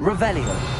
Revelio.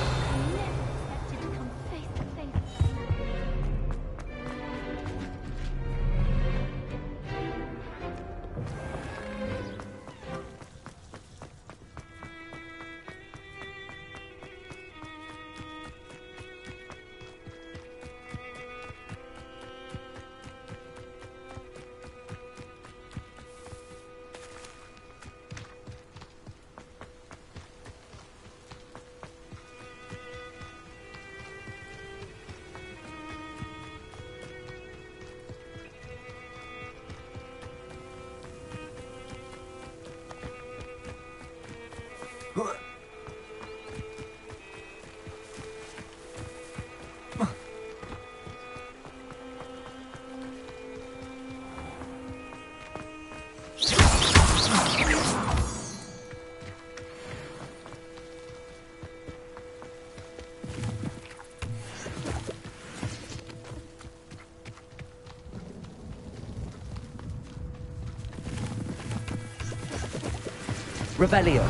Revelio.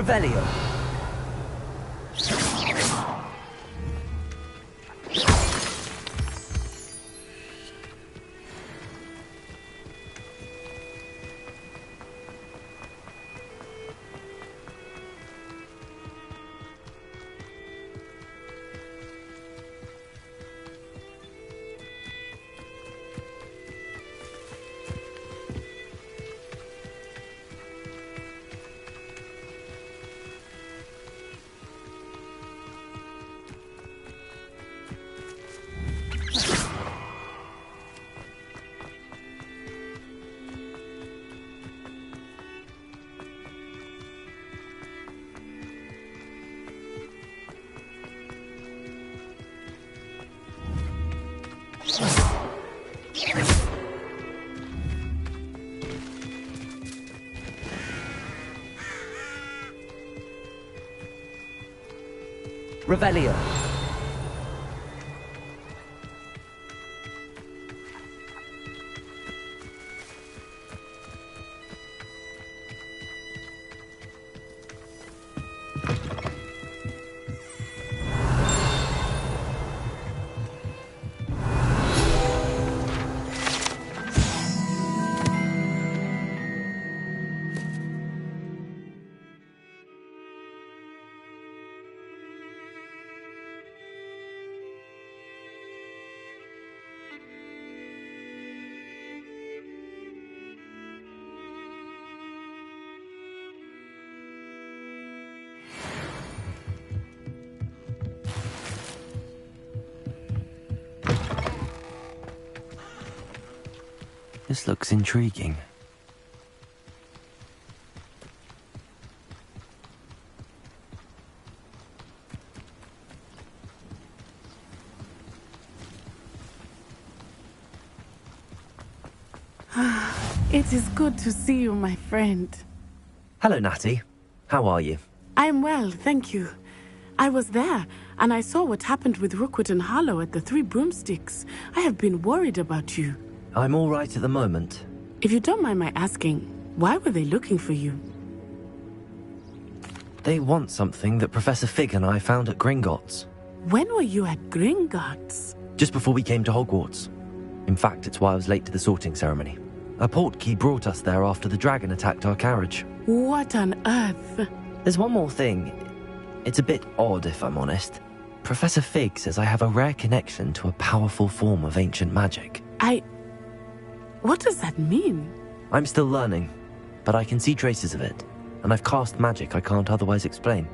Revelio. Revelio. This looks intriguing. It is good to see you, my friend. Hello, Natty. How are you? I am well, thank you. I was there, and I saw what happened with Rookwood and Harlow at the Three Broomsticks. I have been worried about you. I'm all right at the moment. If you don't mind my asking, why were they looking for you? They want something that Professor Fig and I found at Gringotts. When were you at Gringotts? Just before we came to Hogwarts. In fact, it's why I was late to the sorting ceremony. A portkey brought us there after the dragon attacked our carriage. What on earth? There's one more thing. It's a bit odd, if I'm honest. Professor Fig says I have a rare connection to a powerful form of ancient magic. What does that mean? I'm still learning, but I can see traces of it, and I've cast magic I can't otherwise explain.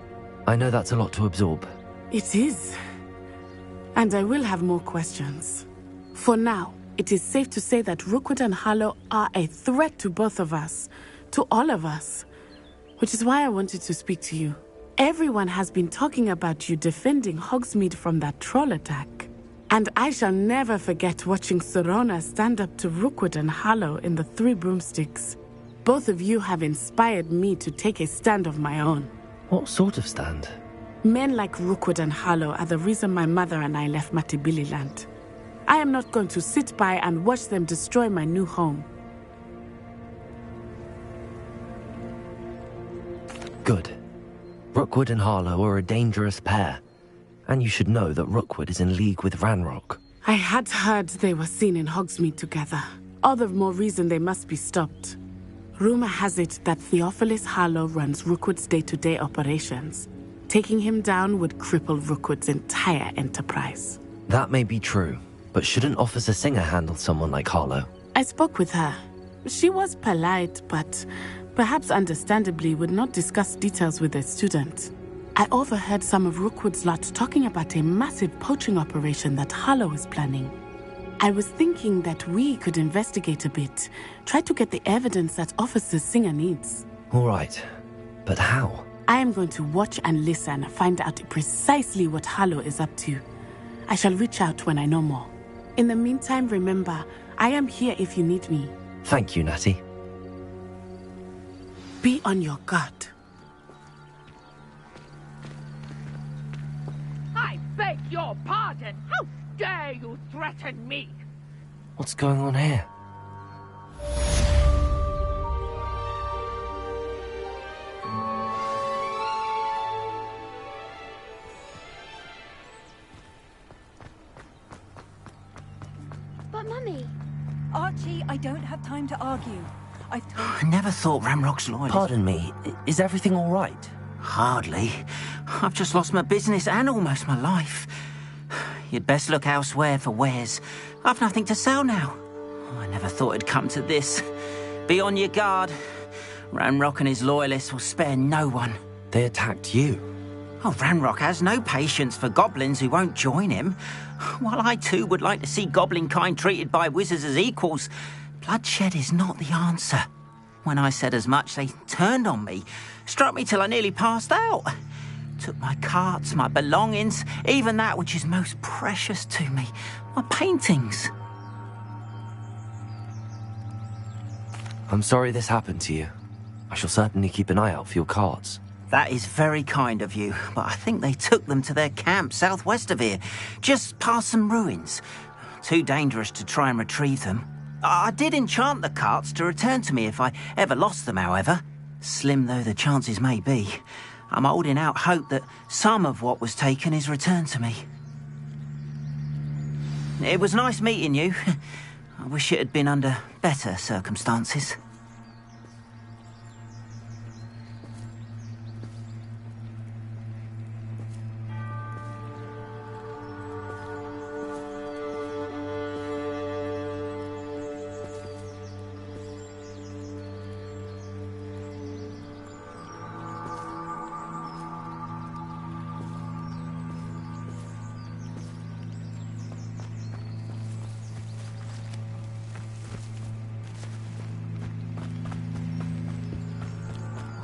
I know that's a lot to absorb. It is. And I will have more questions. For now, it is safe to say that Rookwood and Harlow are a threat to both of us, to all of us, which is why I wanted to speak to you. Everyone has been talking about you defending Hogsmeade from that troll attack. And I shall never forget watching Sorona stand up to Rookwood and Harlow in the Three Broomsticks. Both of you have inspired me to take a stand of my own. What sort of stand? Men like Rookwood and Harlow are the reason my mother and I left Matibili-land. I am not going to sit by and watch them destroy my new home. Good. Rookwood and Harlow are a dangerous pair. And you should know that Rookwood is in league with Ranrock. I had heard they were seen in Hogsmeade together. All the more reason they must be stopped. Rumor has it that Theophilus Harlow runs Rookwood's day-to-day operations. Taking him down would cripple Rookwood's entire enterprise. That may be true, but shouldn't Officer Singer handle someone like Harlow? I spoke with her. She was polite, but perhaps understandably would not discuss details with a student. I overheard some of Rookwood's lot talking about a massive poaching operation that Harlow is planning. I was thinking that we could investigate a bit, try to get the evidence that Officer Singer needs. All right, but how? I am going to watch and listen, find out precisely what Harlow is up to. I shall reach out when I know more. In the meantime, remember, I am here if you need me. Thank you, Natty. Be on your guard. I beg your pardon! How dare you threaten me? What's going on here? But Mummy... Archie, I don't have time to argue. I've told... I never thought Ranrock's loyalist... Pardon me, is everything all right? Hardly. I've just lost my business and almost my life. You'd best look elsewhere for wares. I've nothing to sell now. I never thought it'd come to this. Be on your guard. Ranrock and his loyalists will spare no one. They attacked you. Oh, Ranrock has no patience for goblins who won't join him. While I too would like to see goblin kind treated by wizards as equals, bloodshed is not the answer. When I said as much, they turned on me, struck me till I nearly passed out. Took my carts, my belongings, even that which is most precious to me, my paintings. I'm sorry this happened to you. I shall certainly keep an eye out for your cards. That is very kind of you, but I think they took them to their camp southwest of here, just past some ruins. Too dangerous to try and retrieve them. I did enchant the carts to return to me if I ever lost them, however. Slim though the chances may be, I'm holding out hope that some of what was taken is returned to me. It was nice meeting you. I wish it had been under better circumstances.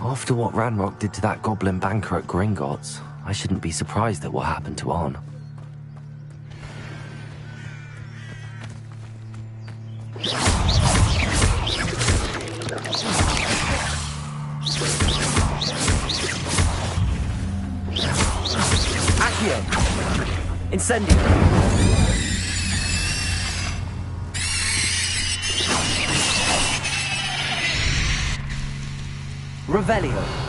After what Ranrock did to that goblin banker at Gringotts, I shouldn't be surprised at what happened to Arn. Accio! Incendio! Revelio.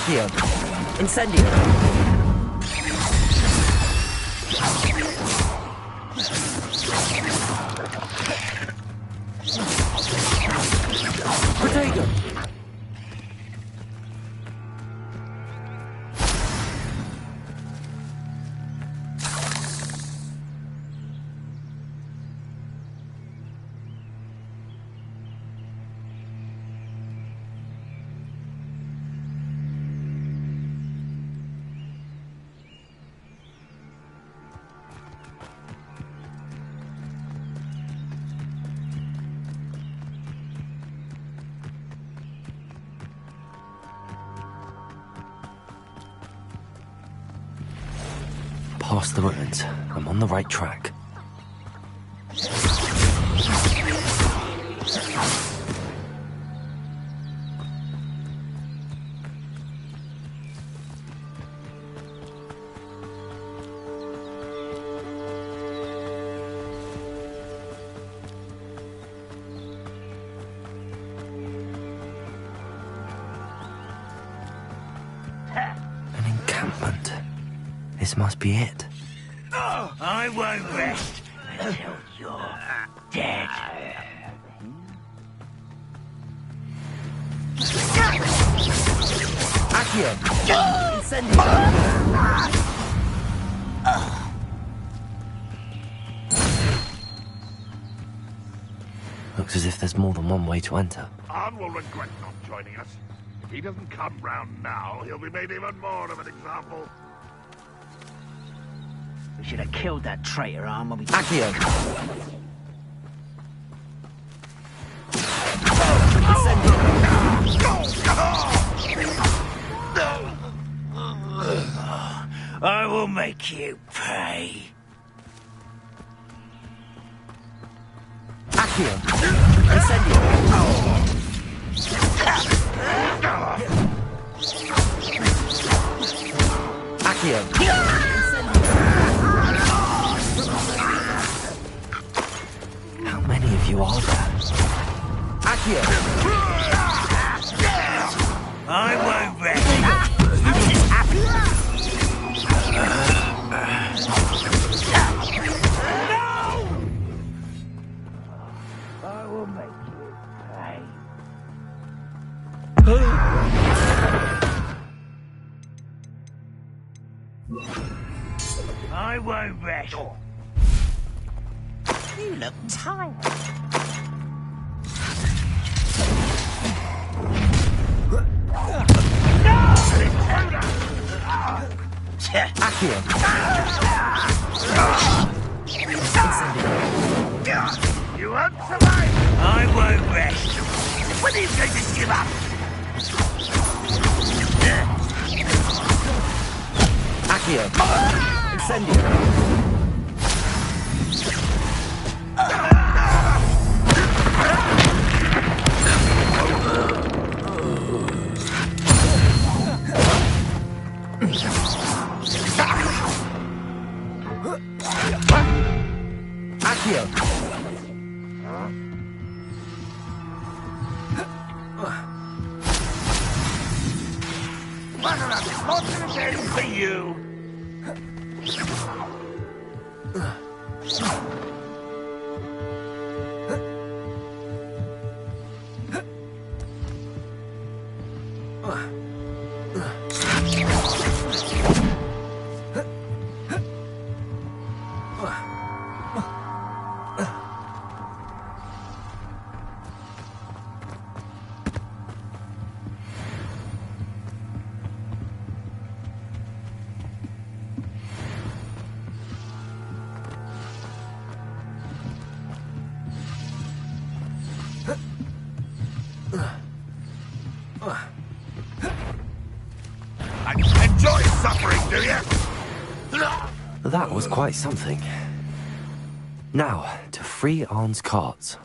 Accio. Incendio. Protego. Past the ruins. I'm on the right track. An encampment. This must be it. I won't rest until you're dead. Accio! Incendio! Looks as if there's more than one way to enter. Arn will regret not joining us. If he doesn't come round now, he'll be made even more of an example. We should have killed that traitor, Arn, when we... Accio! I will make you pay. Accio! Incendio! Accio! How many of you are there? Accio! I won't rest. I will make you pay. I won't rest. You look tired. Accio! You won't survive! I won't rest. When are you going to give up? Accio! Incendio! Accio! Lots of day for you! Enjoy suffering, do you? That was quite something. Now, to free Arn's carts.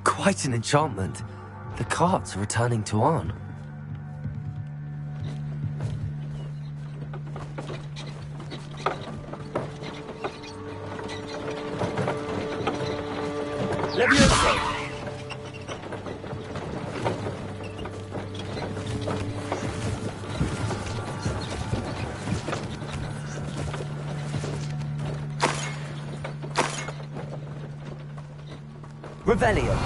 Quite an enchantment. The cart's returning to Arn. Levioso! Revelio.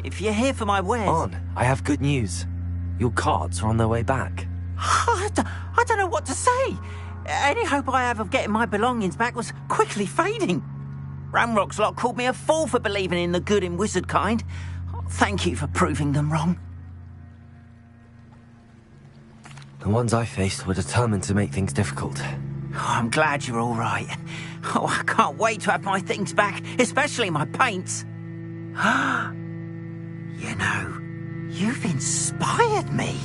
If you're here for my wares... Arn, I have good news. Your carts are on their way back. I don't know what to say. Any hope I have of getting my belongings back was quickly fading. Ramrock's lot called me a fool for believing in the good in wizard kind. Thank you for proving them wrong. The ones I faced were determined to make things difficult. Oh, I'm glad you're all right. Oh, I can't wait to have my things back, especially my paints. You know, you've inspired me.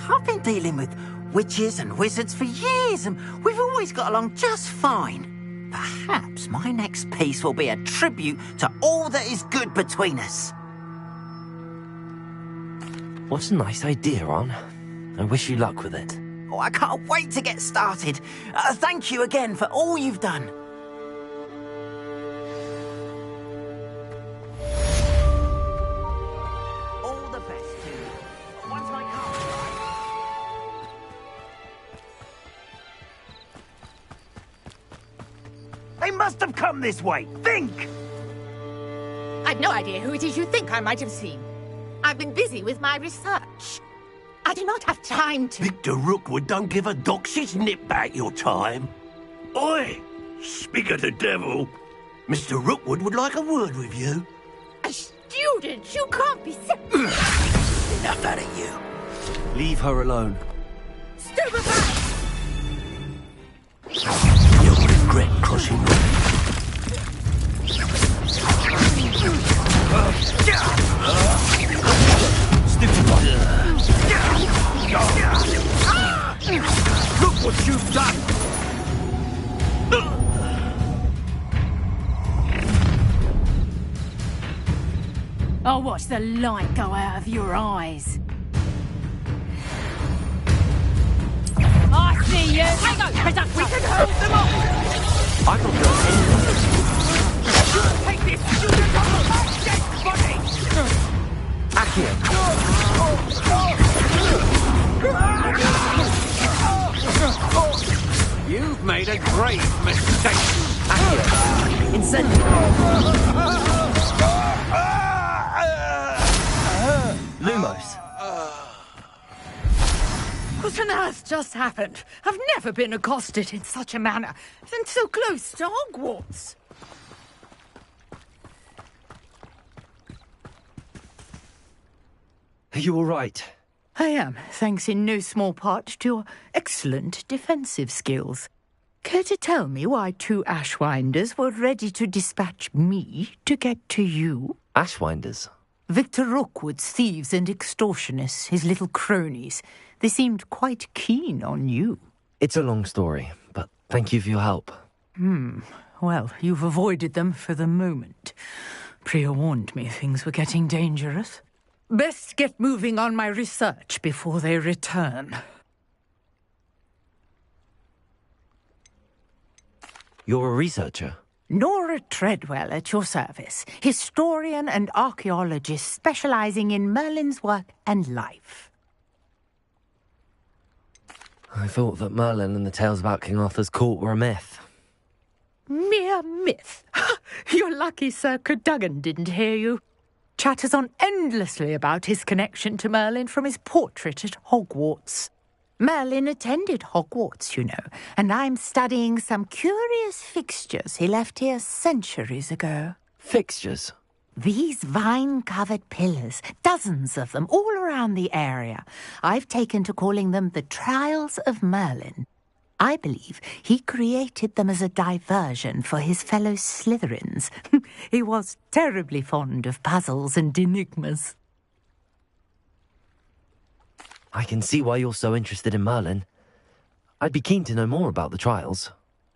I've been dealing with witches and wizards for years, and we've always got along just fine. Perhaps my next piece will be a tribute to all that is good between us. What a nice idea, Arn. I wish you luck with it. Oh, I can't wait to get started. Thank you again for all you've done. All the best to you. Once my car's right. They must have come this way. Think! I've no idea who it is you think I might have seen. I've been busy with my research. I do not have time to... Victor Rookwood don't give a doxy's nip back your time. Oi! Speak of the devil. Mr. Rookwood would like a word with you. A student? You can't be sick. Enough out of you. Leave her alone. Stupefy! You'll regret crossing me. Look what you've done! I'll watch the light go out of your eyes. I see you! Hang on, we can hold them off! I can go Take this student on the dead body! Accio. You've made a grave mistake. Accio. Incendio. Lumos. What on earth just happened? I've never been accosted in such a manner, and so close to Hogwarts. Are you all right? I am, thanks in no small part to your excellent defensive skills. Care to tell me why 2 Ashwinders were ready to dispatch me to get to you? Ashwinders? Victor Rookwood's thieves and extortionists, his little cronies. They seemed quite keen on you. It's a long story, but thank you for your help. Well, you've avoided them for the moment. Priya warned me things were getting dangerous. Best get moving on my research before they return. You're a researcher? Nora Treadwell at your service, historian and archaeologist specializing in Merlin's work and life. I thought that Merlin and the tales about King Arthur's court were a myth. Mere myth. You're lucky Sir Cadogan didn't hear you. Chatters on endlessly about his connection to Merlin from his portrait at Hogwarts. Merlin attended Hogwarts, you know, and I'm studying some curious fixtures he left here centuries ago. Fixtures? These vine-covered pillars, dozens of them, all around the area. I've taken to calling them the Trials of Merlin. I believe he created them as a diversion for his fellow Slytherins. He was terribly fond of puzzles and enigmas. I can see why you're so interested in Merlin. I'd be keen to know more about the trials.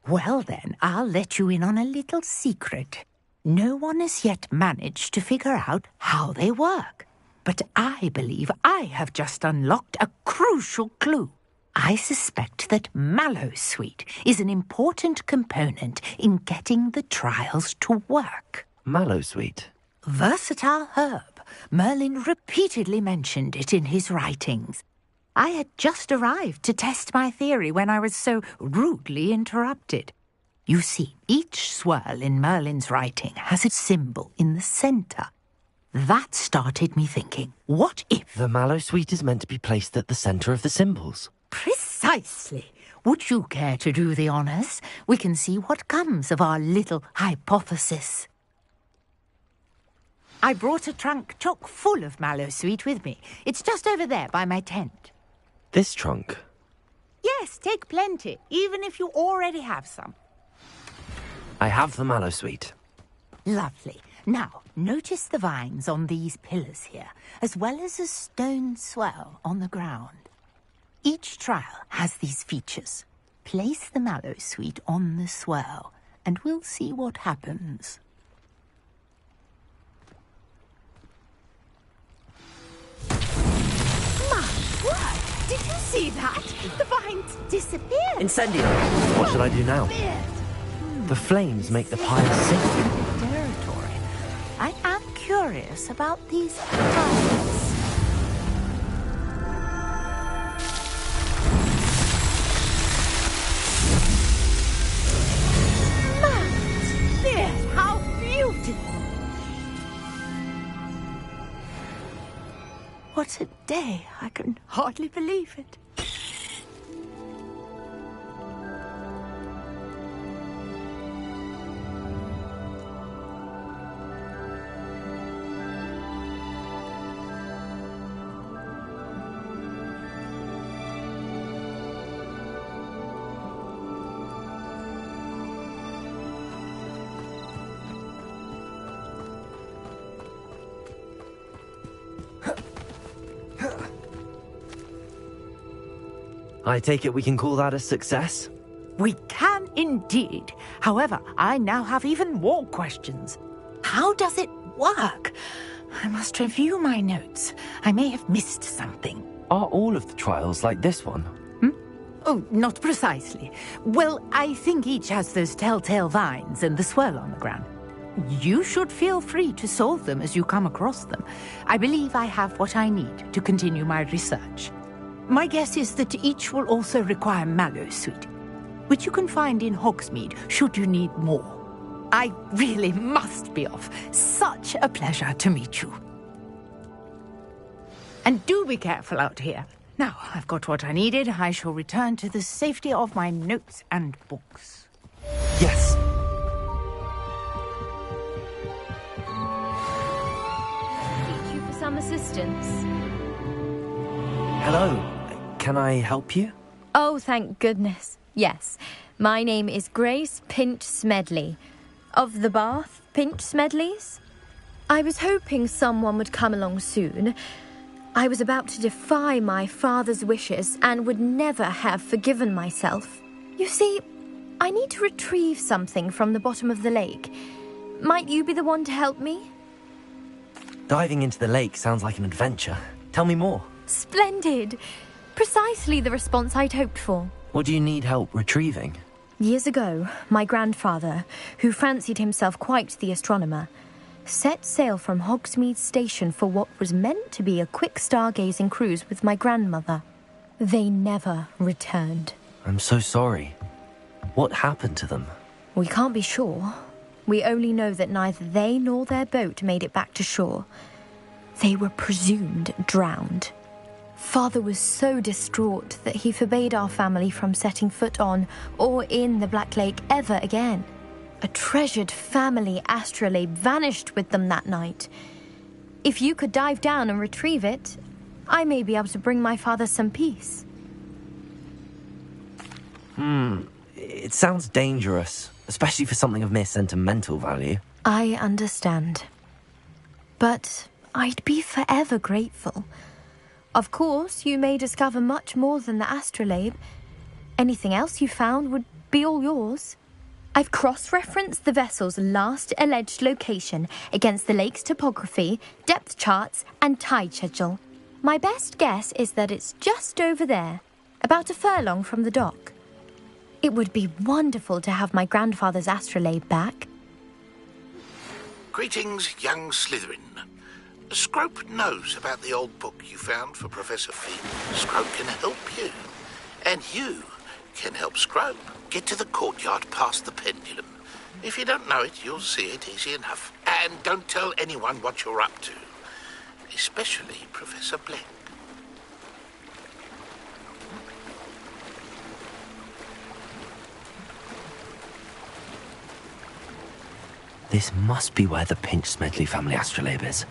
Well then, I'll let you in on a little secret. No one has yet managed to figure out how they work. But I believe I have just unlocked a crucial clue. I suspect that Mallowsweet is an important component in getting the trials to work. Mallowsweet? Versatile herb. Merlin repeatedly mentioned it in his writings. I had just arrived to test my theory when I was so rudely interrupted. You see, each swirl in Merlin's writing has a symbol in the centre. That started me thinking, what if... The Mallowsweet is meant to be placed at the centre of the symbols. Precisely. Would you care to do the honours? We can see what comes of our little hypothesis. I brought a trunk chock full of Mallowsweet with me. It's just over there by my tent. This trunk? Yes, take plenty, even if you already have some. I have the Mallowsweet. Lovely. Now, notice the vines on these pillars here, as well as a stone swell on the ground. Each trial has these features. Place the Mallowsweet on the swell, and we'll see what happens. Did you see that? The vines disappeared. Incendio! What should I do now? The flames make the pyre sink. Territory. I am curious about these vines. There, how beautiful! What a day! I can hardly believe it. I take it we can call that a success? We can indeed. However, I now have even more questions. How does it work? I must review my notes. I may have missed something. Are all of the trials like this one? Oh, not precisely. Well, I think each has those telltale vines and the swirl on the ground. You should feel free to solve them as you come across them. I believe I have what I need to continue my research. My guess is that each will also require Mallowsweet, which you can find in Hogsmeade should you need more. I really must be off. Such a pleasure to meet you. And do be careful out here. Now, I've got what I needed. I shall return to the safety of my notes and books. Yes. Need you for some assistance? Hello. Can I help you? Oh, thank goodness. Yes. My name is Grace Pinch Smedley, of the Bath Pinch Smedleys. I was hoping someone would come along soon. I was about to defy my father's wishes and would never have forgiven myself. You see, I need to retrieve something from the bottom of the lake. Might you be the one to help me? Diving into the lake sounds like an adventure. Tell me more. Splendid! Precisely the response I'd hoped for. What do you need help retrieving? Years ago, my grandfather, who fancied himself quite the astronomer, set sail from Hogsmeade Station for what was meant to be a quick stargazing cruise with my grandmother. They never returned. I'm so sorry. What happened to them? We can't be sure. We only know that neither they nor their boat made it back to shore. They were presumed drowned. Father was so distraught that he forbade our family from setting foot on or in the Black Lake ever again. A treasured family astrolabe vanished with them that night. If you could dive down and retrieve it, I may be able to bring my father some peace. It sounds dangerous, especially for something of mere sentimental value. I understand. But I'd be forever grateful. Of course, you may discover much more than the astrolabe. Anything else you found would be all yours. I've cross-referenced the vessel's last alleged location against the lake's topography, depth charts, and tide schedule. My best guess is that it's just over there, about a furlong from the dock. It would be wonderful to have my grandfather's astrolabe back. Greetings, young Slytherin. Scrope knows about the old book you found for Professor Fig. Scrope can help you. And you can help Scrope get to the courtyard past the pendulum. If you don't know it, you'll see it easy enough. And don't tell anyone what you're up to. Especially Professor Black. This must be where the Pinch Smedley family astrolabe is.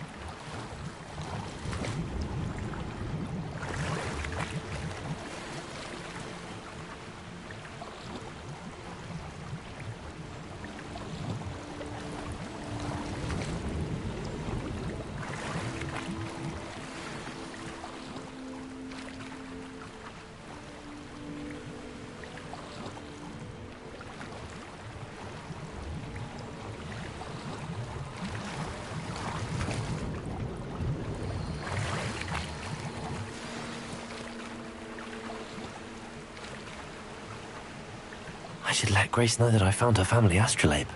I should let Grace know that I found her family astrolabe.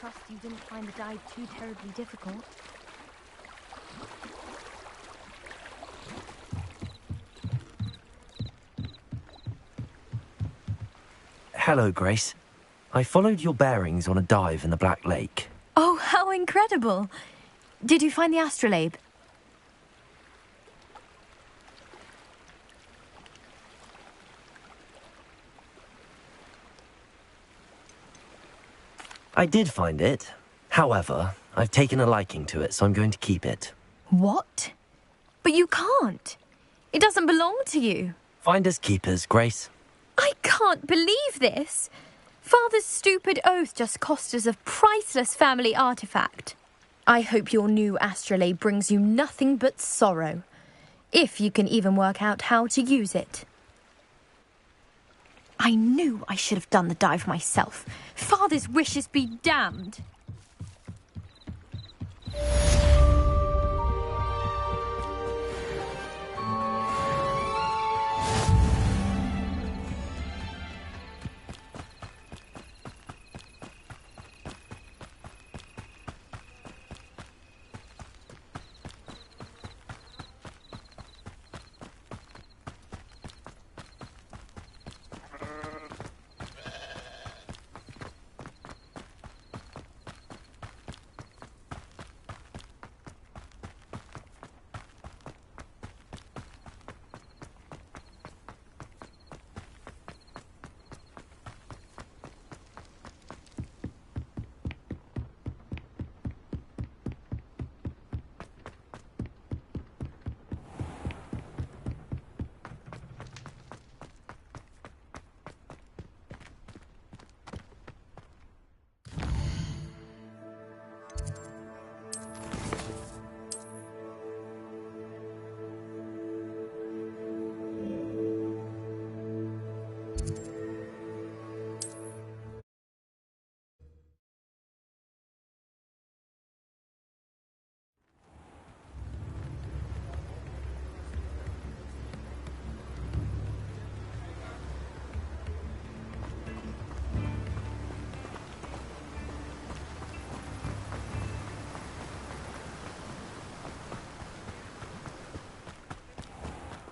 trust you didn't find the dive too terribly difficult. Hello, Grace. I followed your bearings on a dive in the Black Lake. Oh, how incredible! Did you find the astrolabe? I did find it. However, I've taken a liking to it, so I'm going to keep it. What? But you can't. It doesn't belong to you. Finders keepers, Grace. I can't believe this. Father's stupid oath just cost us a priceless family artifact. I hope your new astrolabe brings you nothing but sorrow. If you can even work out how to use it. I knew I should have done the dive myself. Father's wishes be damned.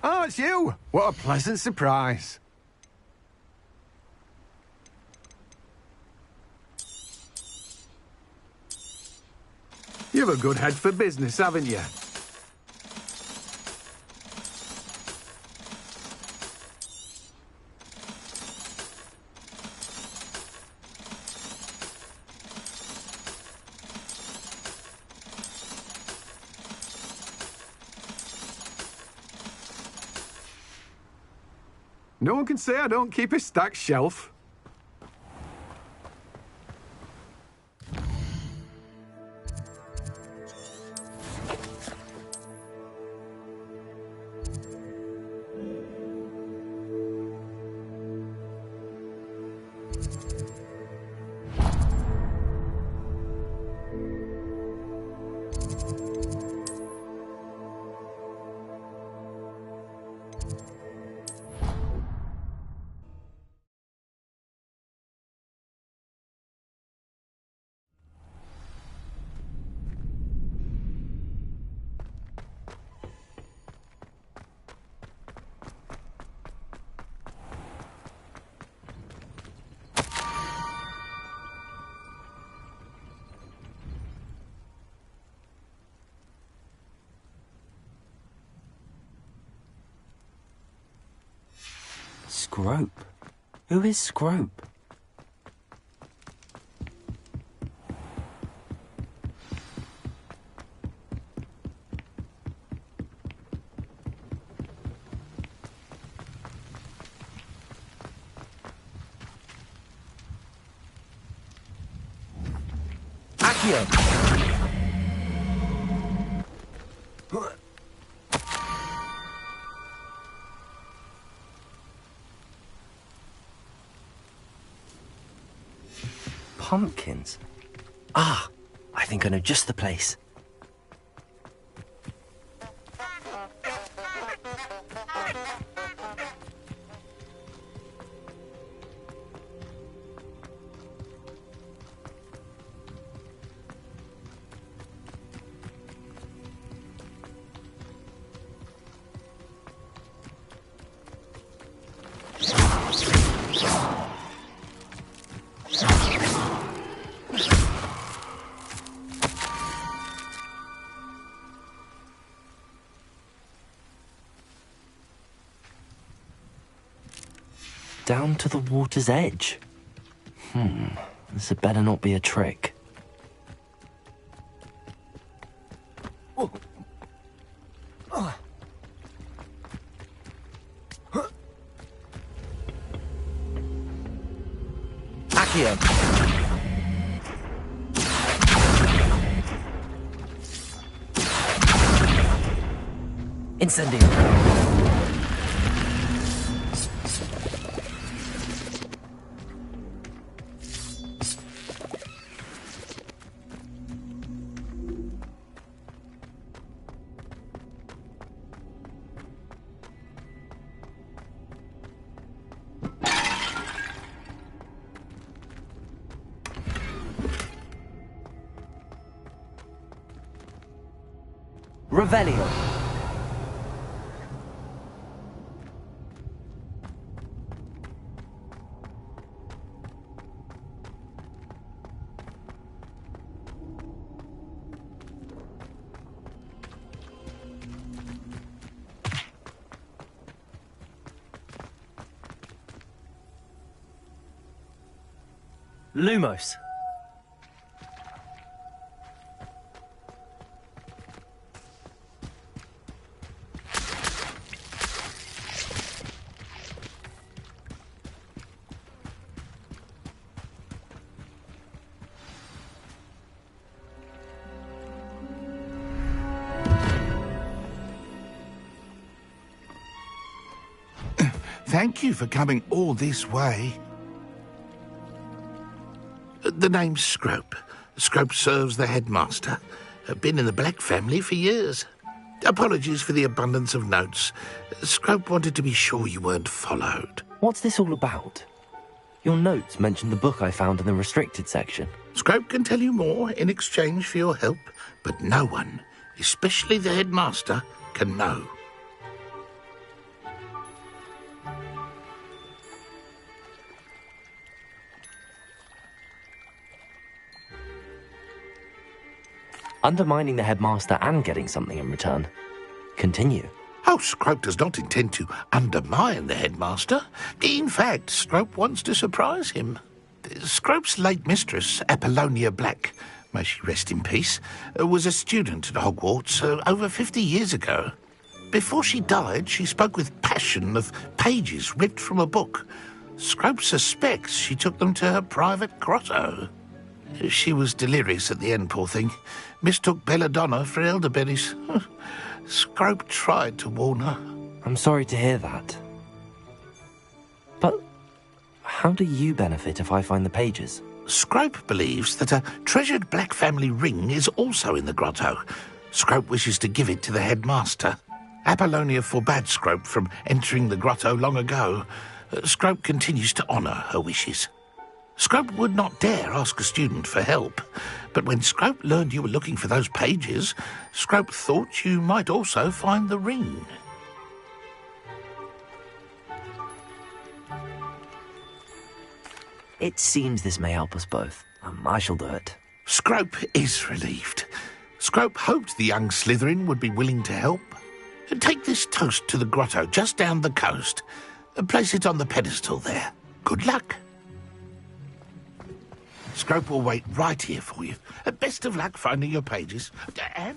Oh, it's you! What a pleasant surprise. You've a good head for business, haven't you? No one can say I don't keep a stacked shelf. Scrope? Who is Scrope? Accio! Pumpkins? Ah, I think I know just the place. down to the water's edge. This had better not be a trick. Accio. Incendio. Revelio. Lumos. Thank you for coming all this way. The name's Scrope. Scrope serves the headmaster. Been in the Black family for years. Apologies for the abundance of notes. Scrope wanted to be sure you weren't followed. What's this all about? Your notes mentioned the book I found in the restricted section. Scrope can tell you more in exchange for your help, but no one, especially the headmaster, can know. Undermining the headmaster and getting something in return. Continue. Oh, Scrope does not intend to undermine the headmaster. In fact, Scrope wants to surprise him. Scrope's late mistress, Apollonia Black, may she rest in peace, was a student at Hogwarts over 50 years ago. Before she died, she spoke with passion of pages ripped from a book. Scrope suspects she took them to her private grotto. She was delirious at the end, poor thing. Mistook belladonna for elderberries. Scrope tried to warn her. I'm sorry to hear that. But how do you benefit if I find the pages? Scrope believes that a treasured Black family ring is also in the grotto. Scrope wishes to give it to the headmaster. Apollonia forbade Scrope from entering the grotto long ago. Scrope continues to honour her wishes. Scrope would not dare ask a student for help, but when Scrope learned you were looking for those pages, Scrope thought you might also find the ring. It seems this may help us both. I shall do it. Scrope is relieved. Scrope hoped the young Slytherin would be willing to help. Take this toast to the grotto just down the coast. Place it on the pedestal there. Good luck. Scrope will wait right here for you. Best of luck finding your pages. And...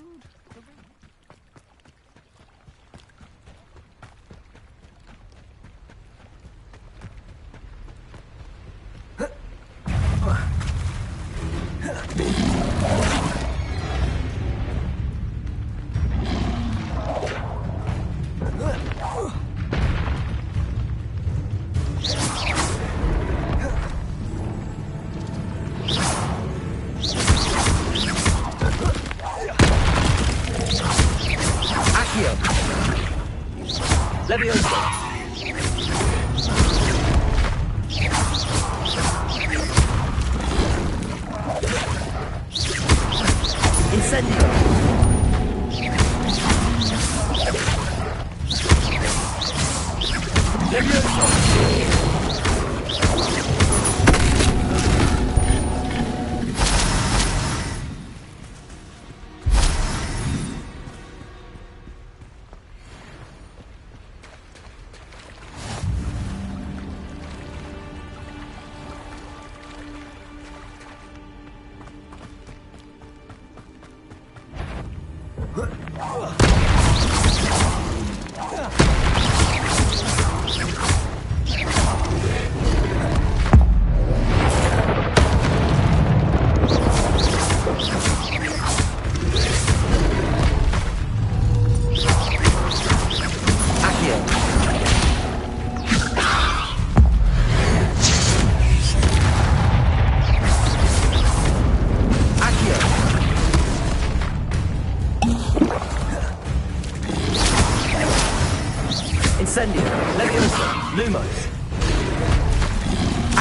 Incendio, Leviosa, Lumos.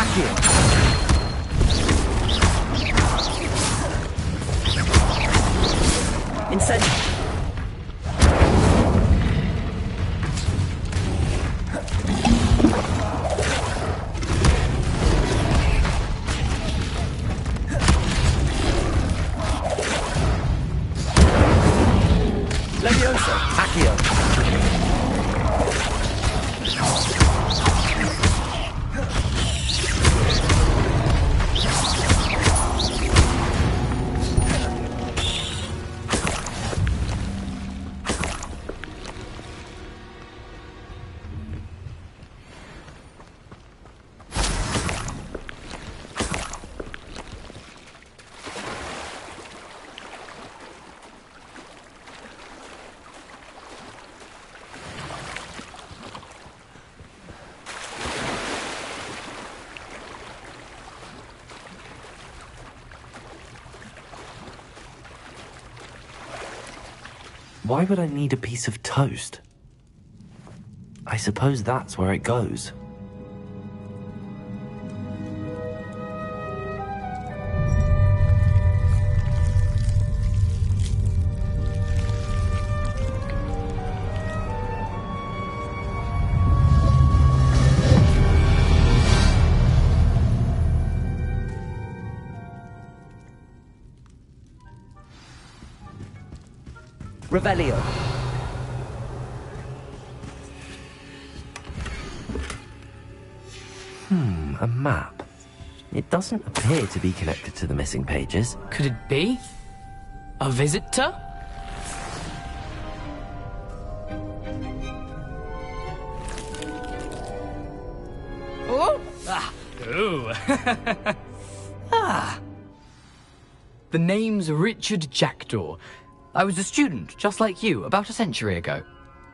Accio. Incendio. Leviosa, Accio. Why would I need a piece of toast? I suppose that's where it goes. Revelio. A map. It doesn't appear to be connected to the missing pages. Could it be? A visitor? Oh! Ooh. The name's Richard Jackdaw. I was a student, just like you, about a century ago.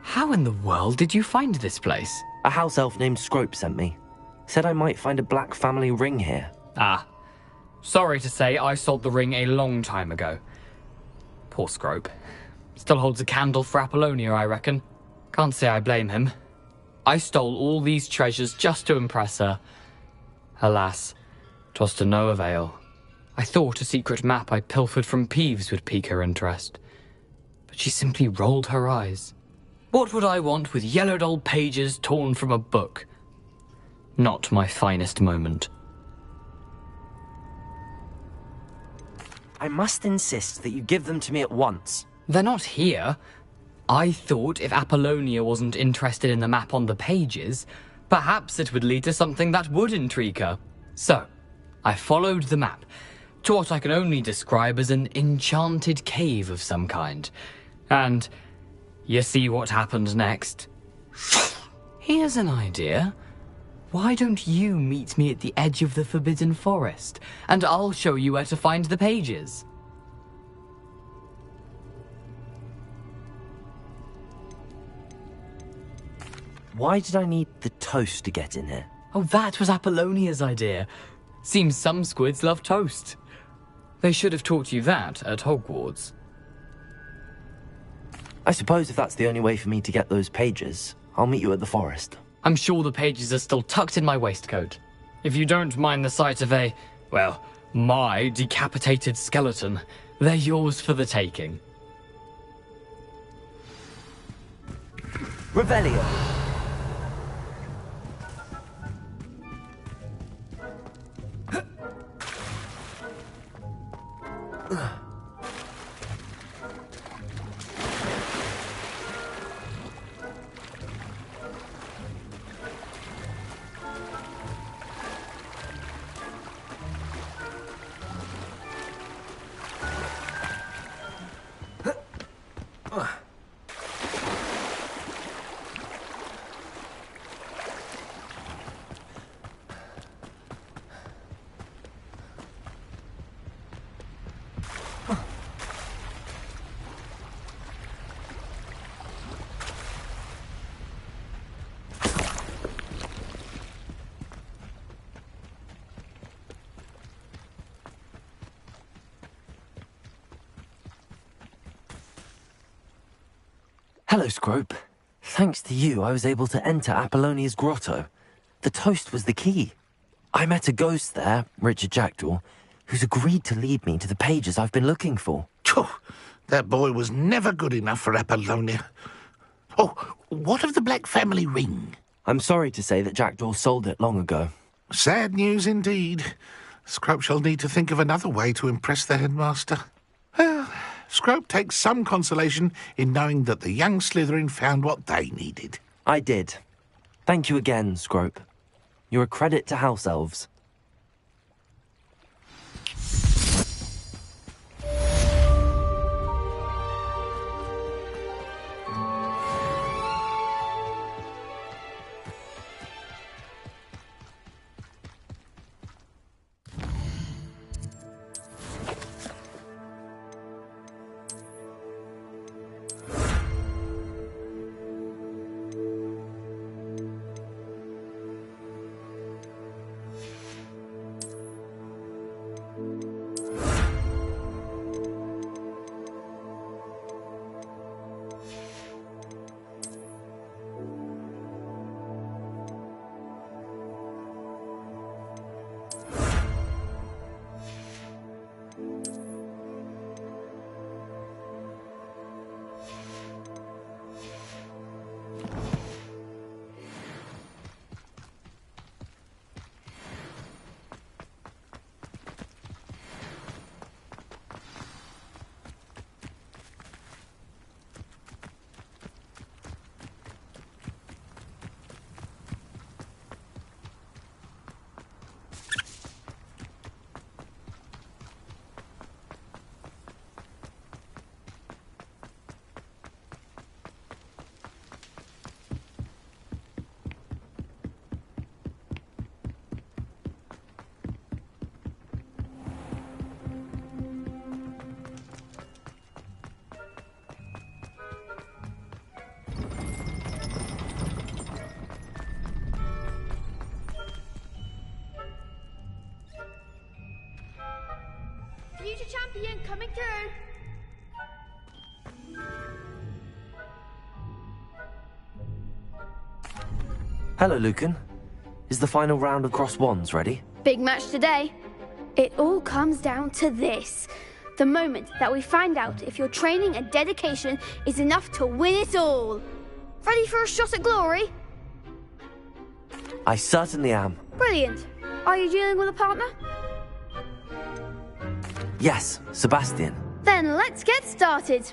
How in the world did you find this place? A house elf named Scrope sent me. Said I might find a black family ring here. Ah. Sorry to say, I sold the ring a long time ago. Poor Scrope. Still holds a candle for Apollonia, I reckon. Can't say I blame him. I stole all these treasures just to impress her. Alas, 'twas to no avail. I thought a secret map I pilfered from Peeves would pique her interest. But she simply rolled her eyes. What would I want with yellowed old pages torn from a book? Not my finest moment. I must insist that you give them to me at once. They're not here. I thought if Apollonia wasn't interested in the map on the pages, perhaps it would lead to something that would intrigue her. So, I followed the map to what I can only describe as an enchanted cave of some kind. And you see what happened next? Here's an idea. Why don't you meet me at the edge of the Forbidden Forest, and I'll show you where to find the pages? Why did I need the toast to get in here? Oh, that was Apollonia's idea. Seems some squids love toast. They should have taught you that at Hogwarts. I suppose if that's the only way for me to get those pages, I'll meet you at the forest. I'm sure the pages are still tucked in my waistcoat. If you don't mind the sight of a, well, my decapitated skeleton, they're yours for the taking. Revelio. Hello, Scrope. Thanks to you, I was able to enter Apollonia's grotto. The toast was the key. I met a ghost there, Richard Jackdaw, who's agreed to lead me to the pages I've been looking for. That boy was never good enough for Apollonia. Oh, what of the Black family ring? I'm sorry to say that Jackdaw sold it long ago. Sad news indeed. Scrope shall need to think of another way to impress the headmaster. Well, Scrope takes some consolation in knowing that the young Slytherin found what they needed. I did. Thank you again, Scrope. You're a credit to House Elves. Future champion coming through. Hello, Lucan. Is the final round of Cross Wands ready? Big match today. It all comes down to this. The moment that we find out if your training and dedication is enough to win it all. Ready for a shot at glory? I certainly am. Brilliant. Are you dealing with a partner? Yes, Sebastian. Then let's get started.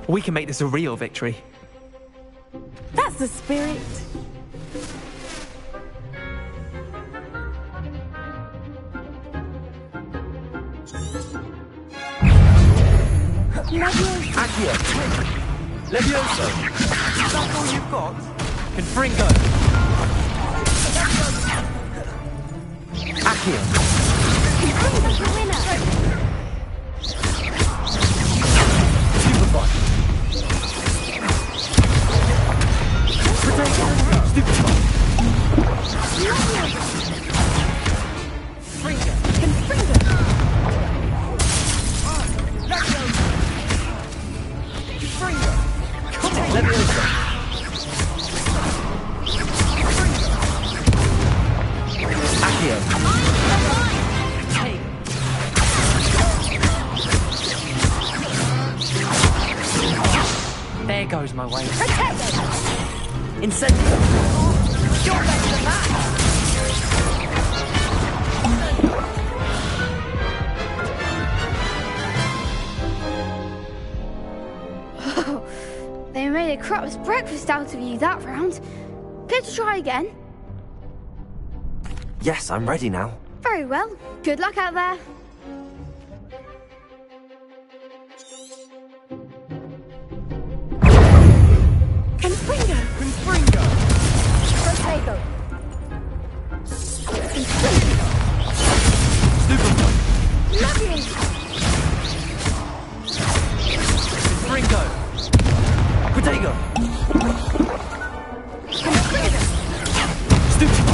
We can make this a real victory. That's the spirit. Accio! Levioso! Is that all you've got? Confringo! Accio! Confringo's the winner! Stupefy! Stupefy! Confringo! Confringo! Confringo! Come on! Levioso! Accio! There goes my way. Incendio! You're better than that! They made a crap's breakfast out of you that round. Care to try again? Yes, I'm ready now. Very well. Good luck out there. Confringo! Confringo! Protego! Stupefy! Ringo! Potato! Stupid!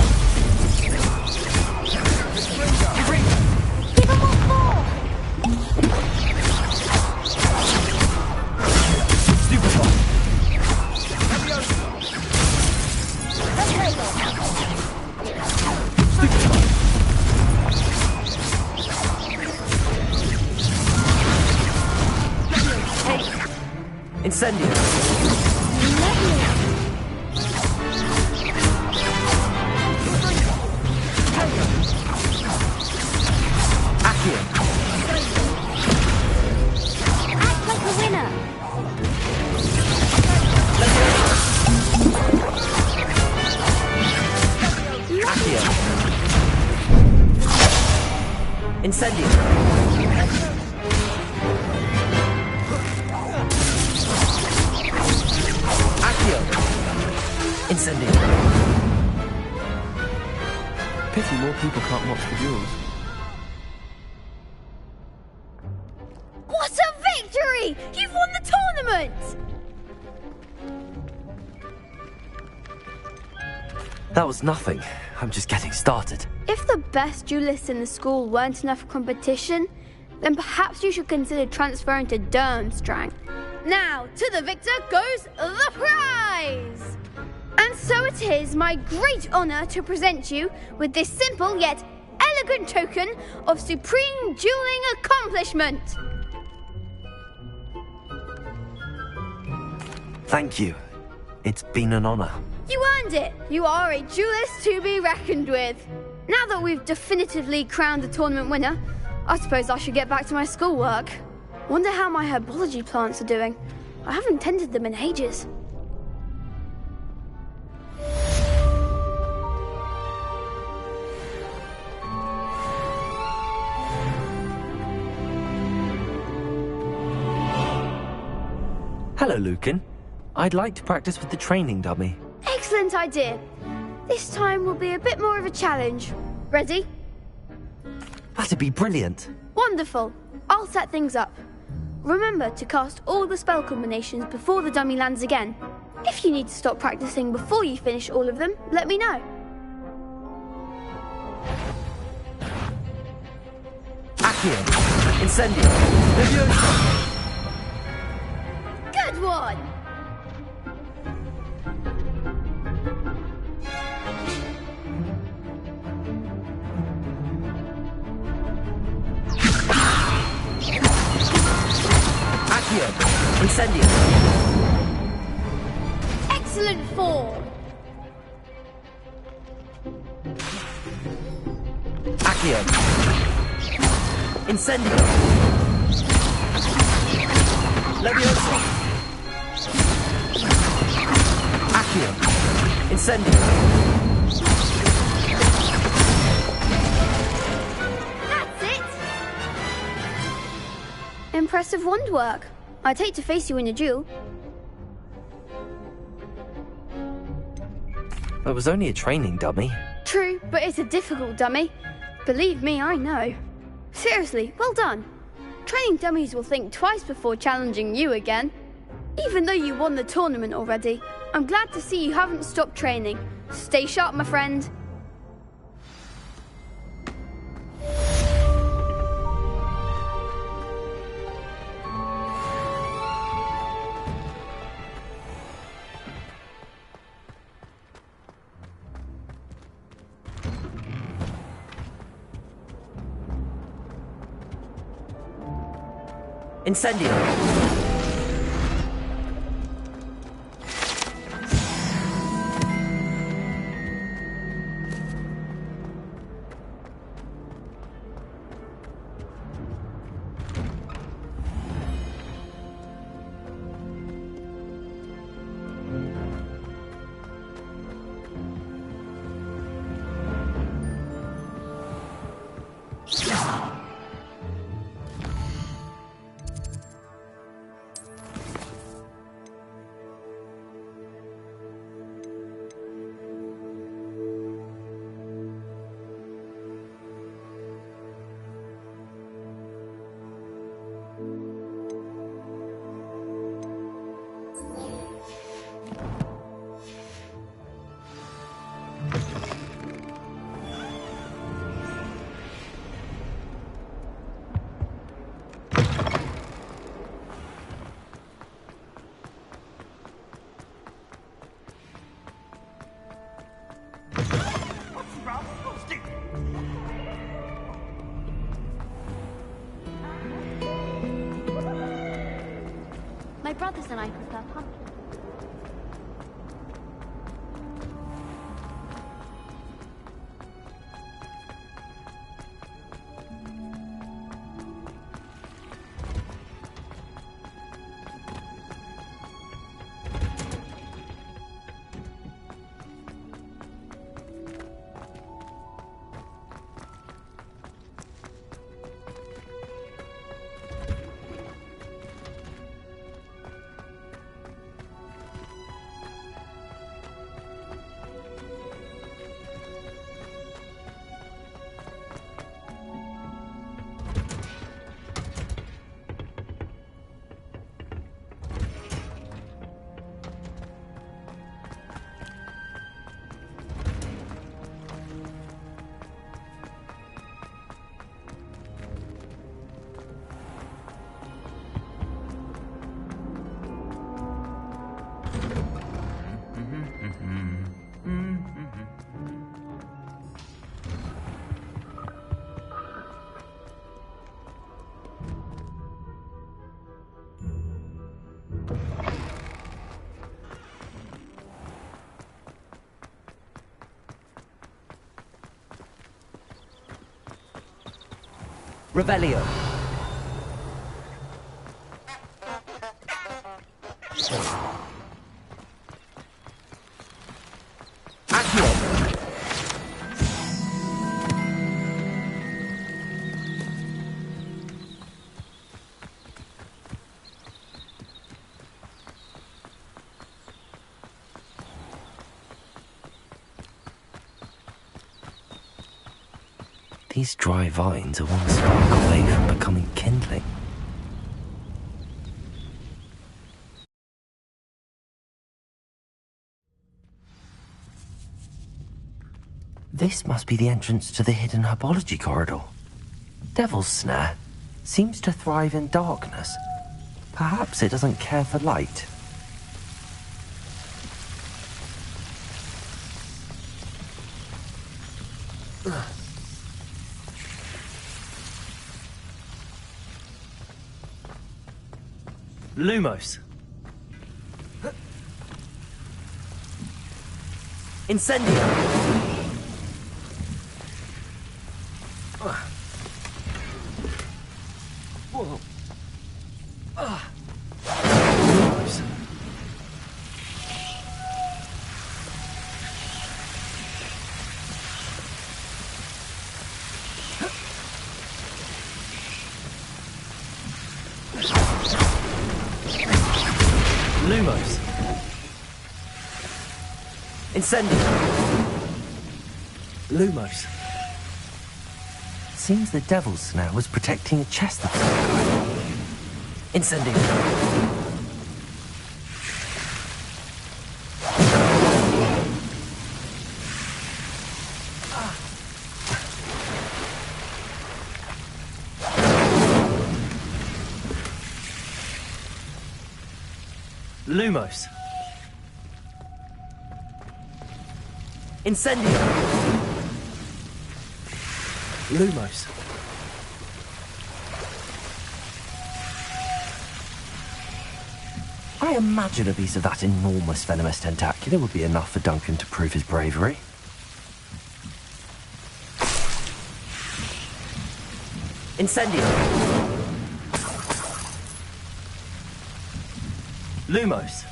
Incendio! Accio! Act like a winner. Accio! Incendio! Incendio! Pity more people can't watch the duels. What a victory! You've won the tournament! That was nothing. I'm just getting started. If the best duelists in the school weren't enough for competition, then perhaps you should consider transferring to Durmstrang. Now, to the victor goes the prize! And so it is my great honour to present you with this simple yet elegant token of supreme dueling accomplishment. Thank you. It's been an honor. You earned it. You are a duelist to be reckoned with. Now that we've definitively crowned the tournament winner, I suppose I should get back to my schoolwork. Wonder how my herbology plants are doing. I haven't tended them in ages. Hello, Lucan. I'd like to practice with the training dummy. Excellent idea. This time will be a bit more of a challenge. Ready? That'd be brilliant. Wonderful. I'll set things up. Remember to cast all the spell combinations before the dummy lands again. If you need to stop practicing before you finish all of them, let me know. Accio! Incendio! Leviosa! Good one! Accio! Incendio! Excellent form! Accio! Incendio! Leviosa! Accio! Incendio! That's it! Impressive wand work. I'd hate to face you in a duel. That was only a training dummy. True, but it's a difficult dummy. Believe me, I know. Seriously, well done. Training dummies will think twice before challenging you again. Even though you won the tournament already, I'm glad to see you haven't stopped training. Stay sharp, my friend. Incendio! brothers and I prefer pumpkin. Revelio. These dry vines are one spark away from becoming kindling. This must be the entrance to the hidden herbology corridor. Devil's Snare seems to thrive in darkness. Perhaps it doesn't care for light. Lumos. Incendio. Whoa. Lumos. Lumos. Incendio. Lumos. Seems the Devil's Snare was protecting a chest of some kind. Incendio. Lumos. Incendio. Lumos. I imagine a piece of that enormous venomous tentacular would be enough for Duncan to prove his bravery. Incendio. Lumos.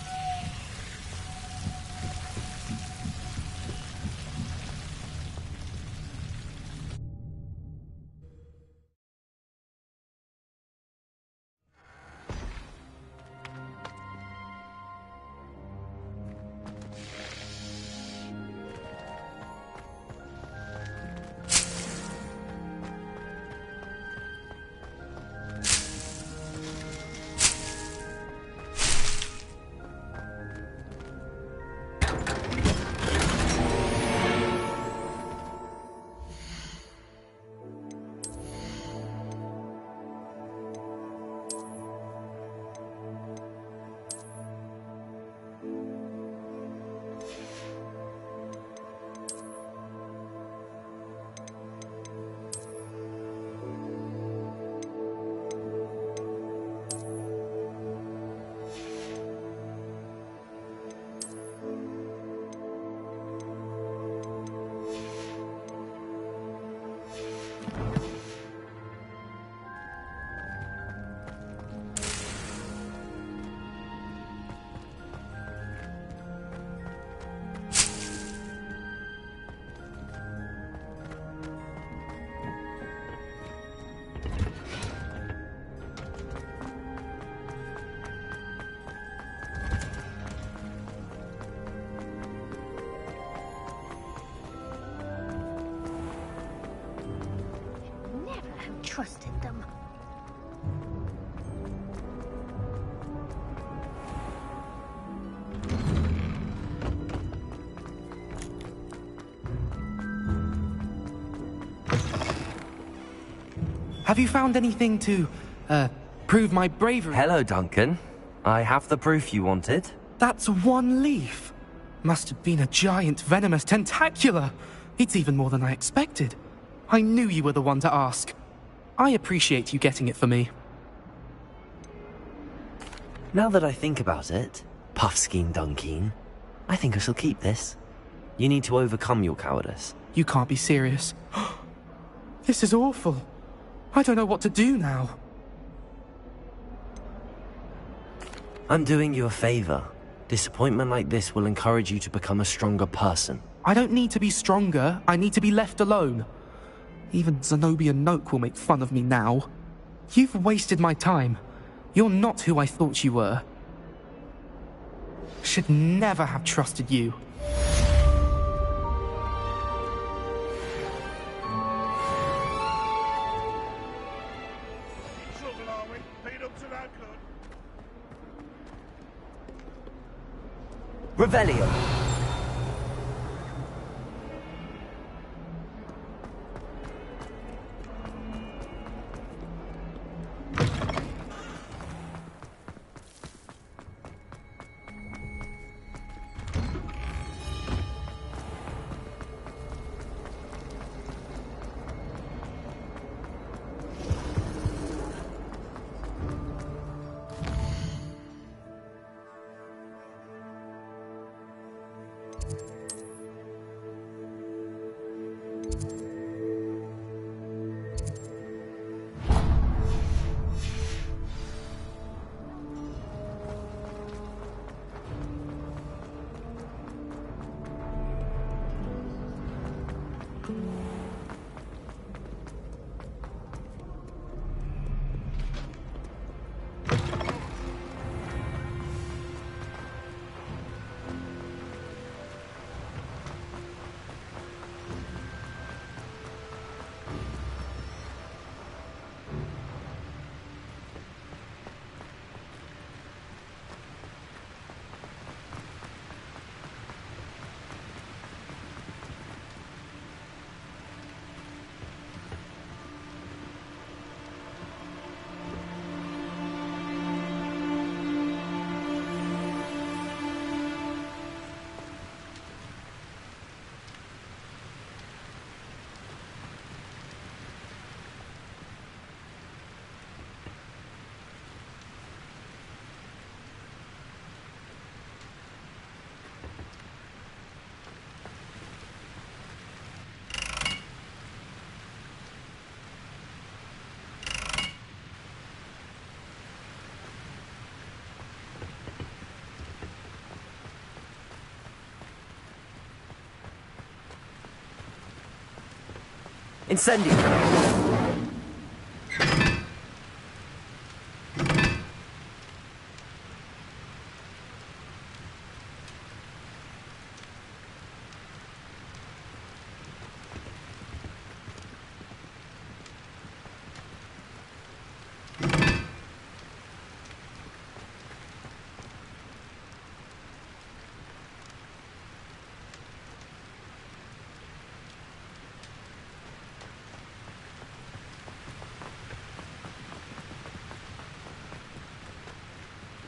trusted them. Have you found anything to, prove my bravery? Hello, Duncan. I have the proof you wanted. That's one leaf. Must have been a giant venomous tentacula. It's even more than I expected. I knew you were the one to ask. I appreciate you getting it for me. Now that I think about it, Puffskein Dunkeen, I think I shall keep this. You need to overcome your cowardice. You can't be serious. This is awful. I don't know what to do now. I'm doing you a favor. Disappointment like this will encourage you to become a stronger person. I don't need to be stronger. I need to be left alone. Even Zenobia Noak will make fun of me now. You've wasted my time. You're not who I thought you were. Should never have trusted you. Revelio. Incendio.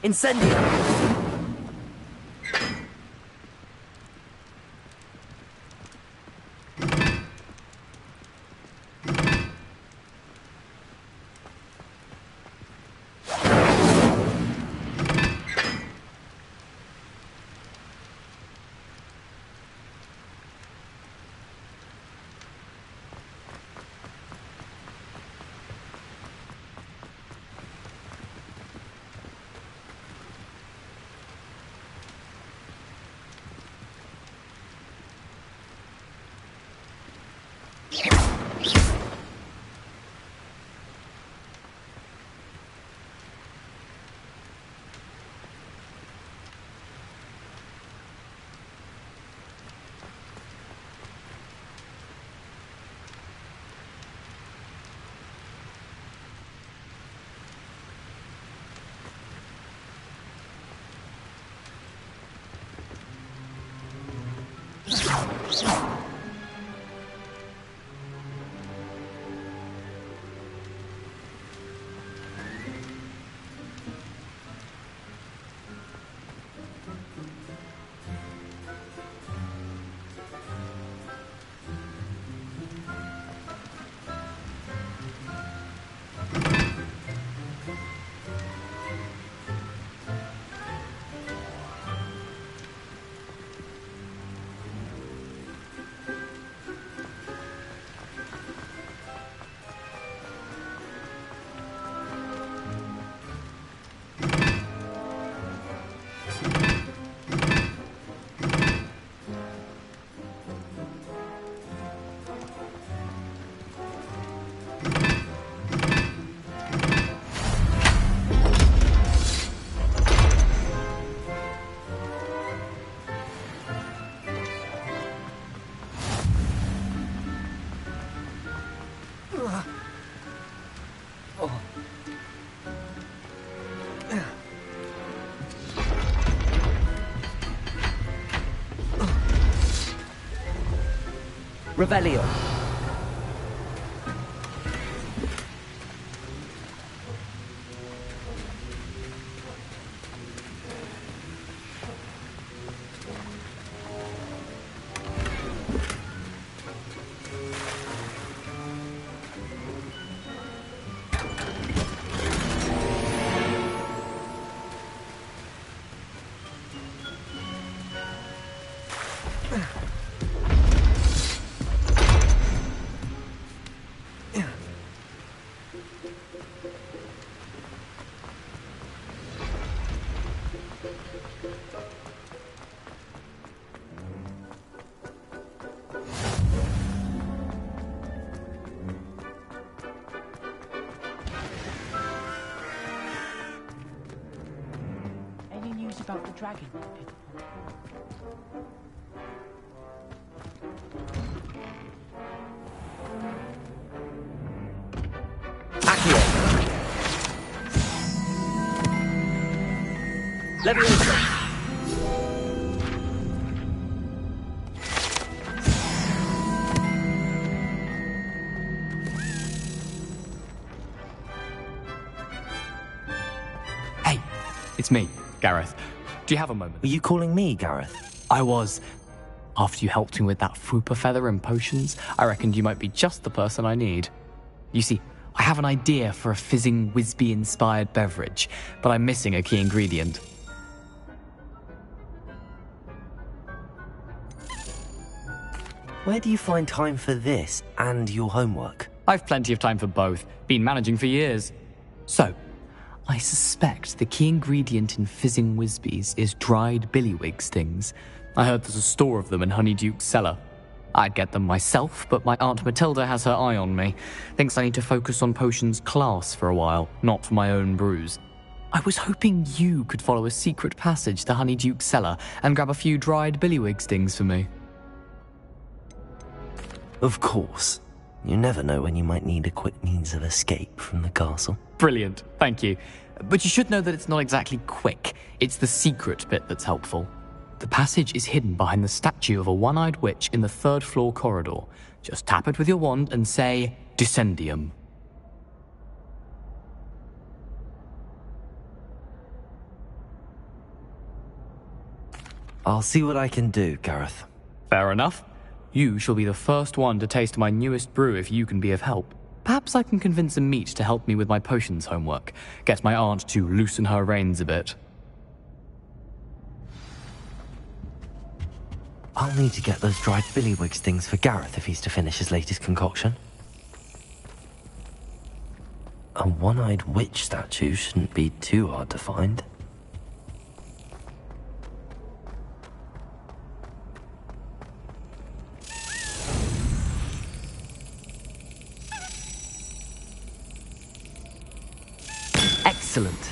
Incendio! Revelio. About the dragon. Accio. Leviosa. Hey, it's me, Gareth. Do you have a moment? Were you calling me, Gareth? I was. After you helped me with that Fupa feather and potions, I reckoned you might be just the person I need. You see, I have an idea for a fizzing Whizbee-inspired beverage, but I'm missing a key ingredient. Where do you find time for this and your homework? I've plenty of time for both. Been managing for years. So, I suspect the key ingredient in fizzing Whizbees is dried billywig stings. I heard there's a store of them in Honeyduke's cellar. I'd get them myself, but my Aunt Matilda has her eye on me. Thinks I need to focus on potions class for a while, not for my own brews. I was hoping you could follow a secret passage to Honeyduke's cellar and grab a few dried billywig stings for me. Of course. You never know when you might need a quick means of escape from the castle. Brilliant, thank you. But you should know that it's not exactly quick. It's the secret bit that's helpful. The passage is hidden behind the statue of a one-eyed witch in the third-floor corridor. Just tap it with your wand and say, Descendium. I'll see what I can do, Gareth. Fair enough. You shall be the first one to taste my newest brew if you can be of help. Perhaps I can convince a meat to help me with my potions homework. Get my aunt to loosen her reins a bit. I'll need to get those dried billywig stings for Gareth if he's to finish his latest concoction. A one-eyed witch statue shouldn't be too hard to find. Excellent.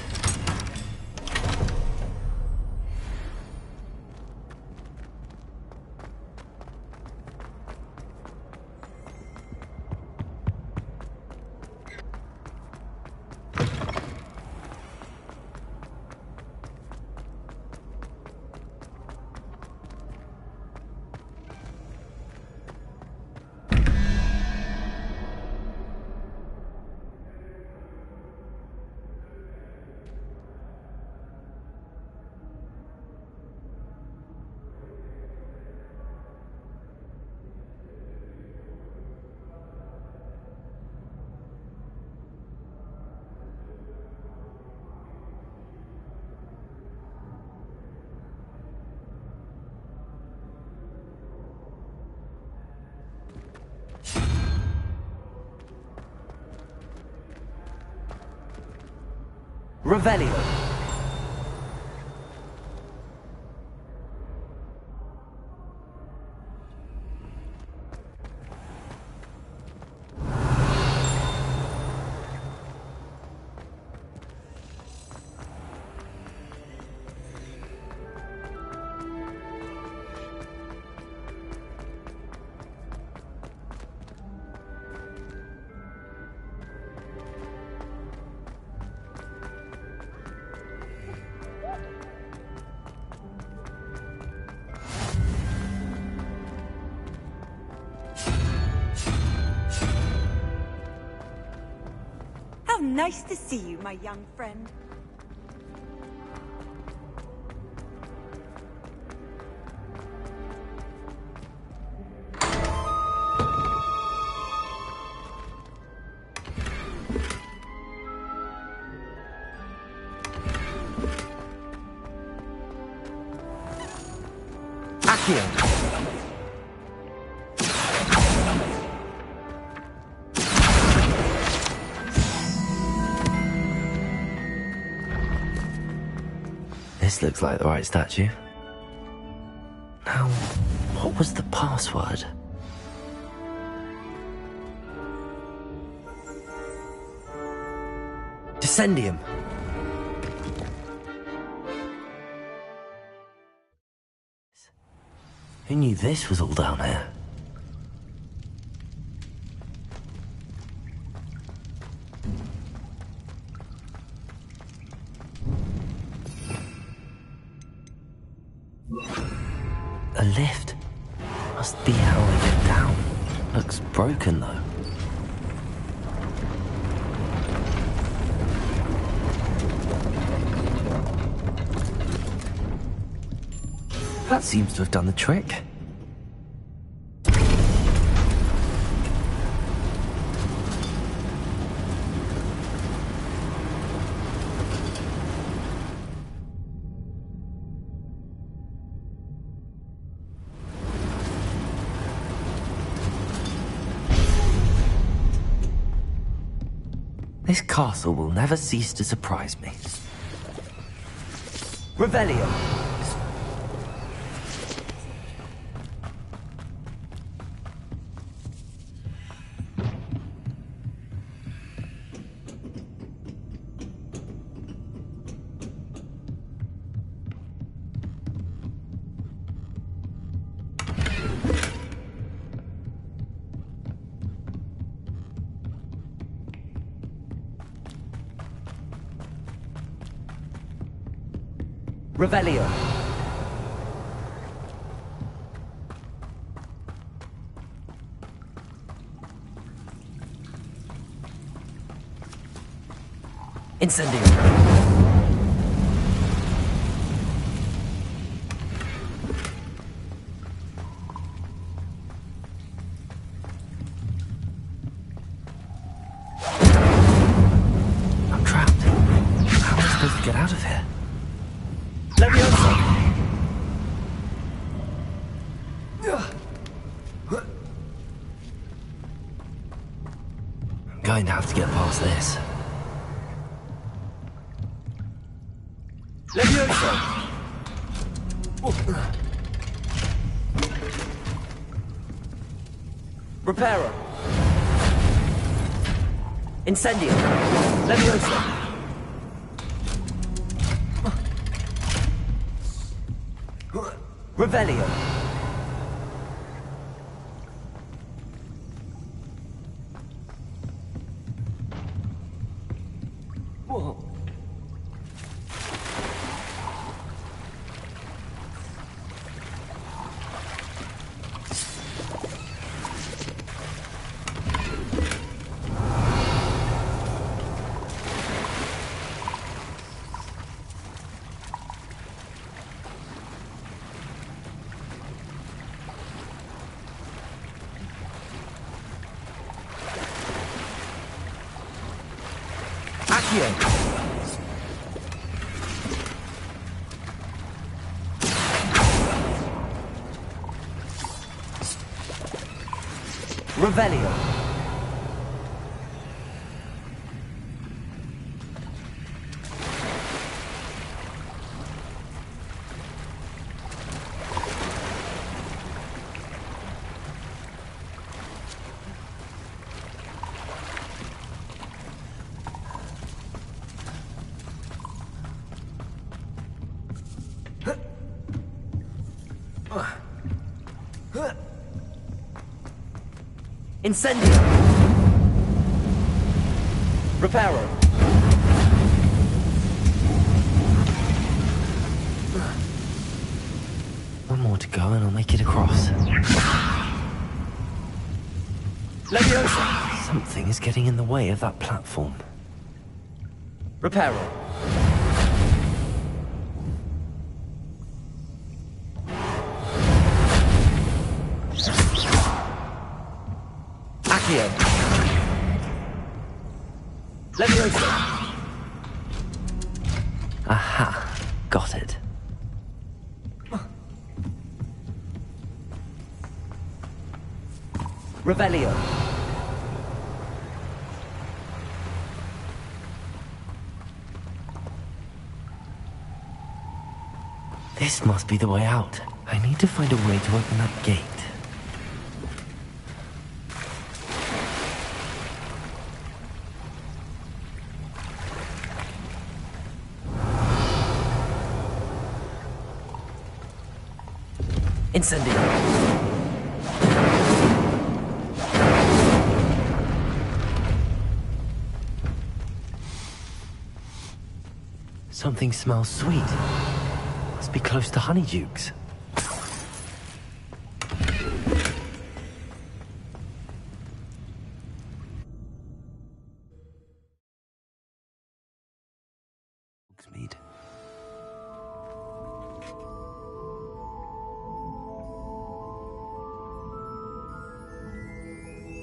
Revelio. How nice to see you, my young friend. Accio. This looks like the right statue. Now, what was the password? Descendium. Who knew this was all down here? A lift. Must be how I get down. Looks broken though. That seems to have done the trick. This castle will never cease to surprise me. Revelio. Revelio. Incendio. I'm trapped. How am I supposed to get out of here? I'm going to have to get past this. Levioso! Reparo! Incendio! Levioso! Revelio! Whoa. Revelio. Incendio! Reparo! One more to go and I'll make it across. Leviosa! Something is getting in the way of that platform. Reparo! Accio! Leviosa! Aha! Got it. Revelio. This must be the way out. I need to find a way to open that gate. Incendio. Something smells sweet. Must be close to Honeydukes. Mead.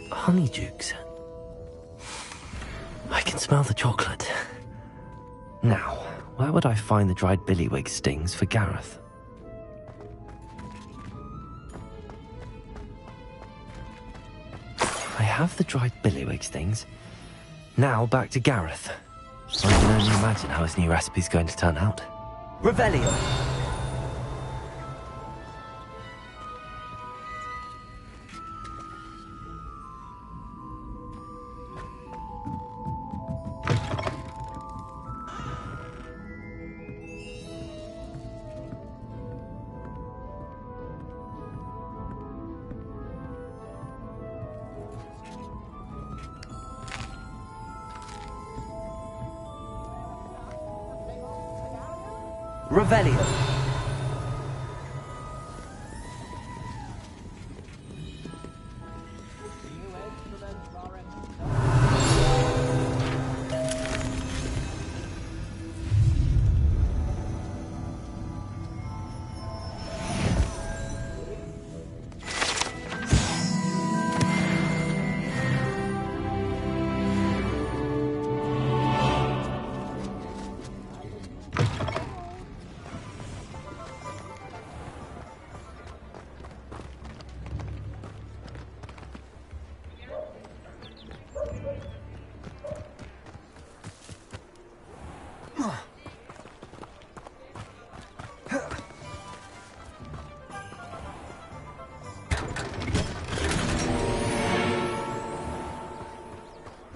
Honeydukes. I can smell the chocolate. Now, where would I find the dried billywig stings for Gareth? I have the dried billywig stings. Now back to Gareth. I can only imagine how his new recipe's going to turn out. Revelio! Revelio.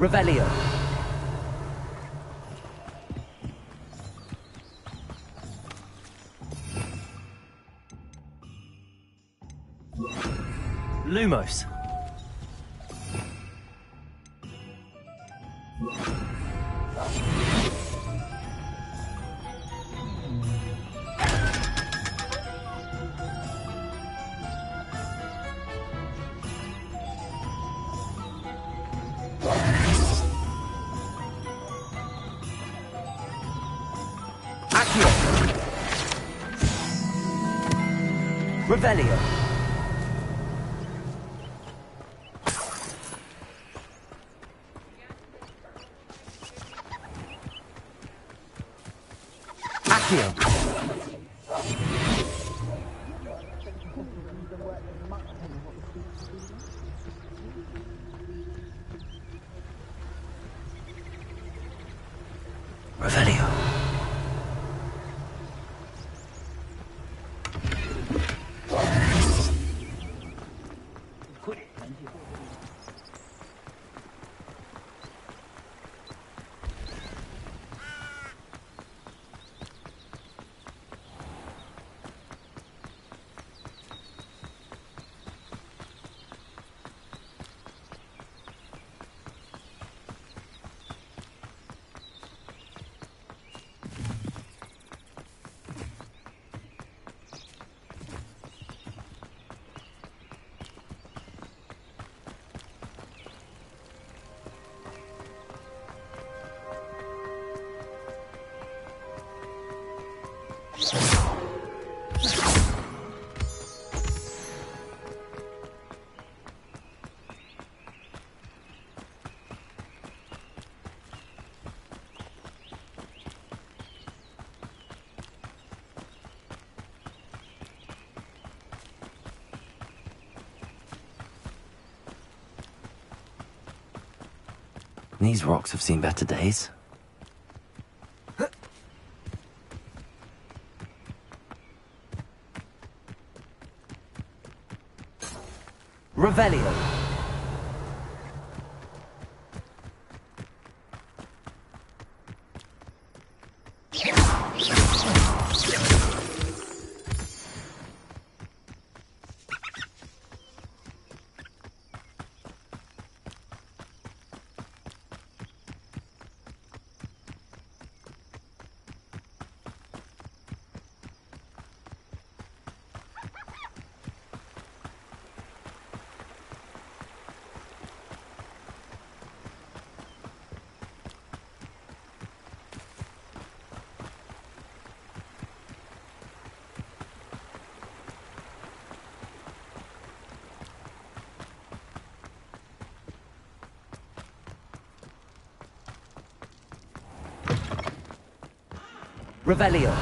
Revelio. Lumos. Revelio. Accio. Revelio. These rocks have seen better days. Revelio. Revelio.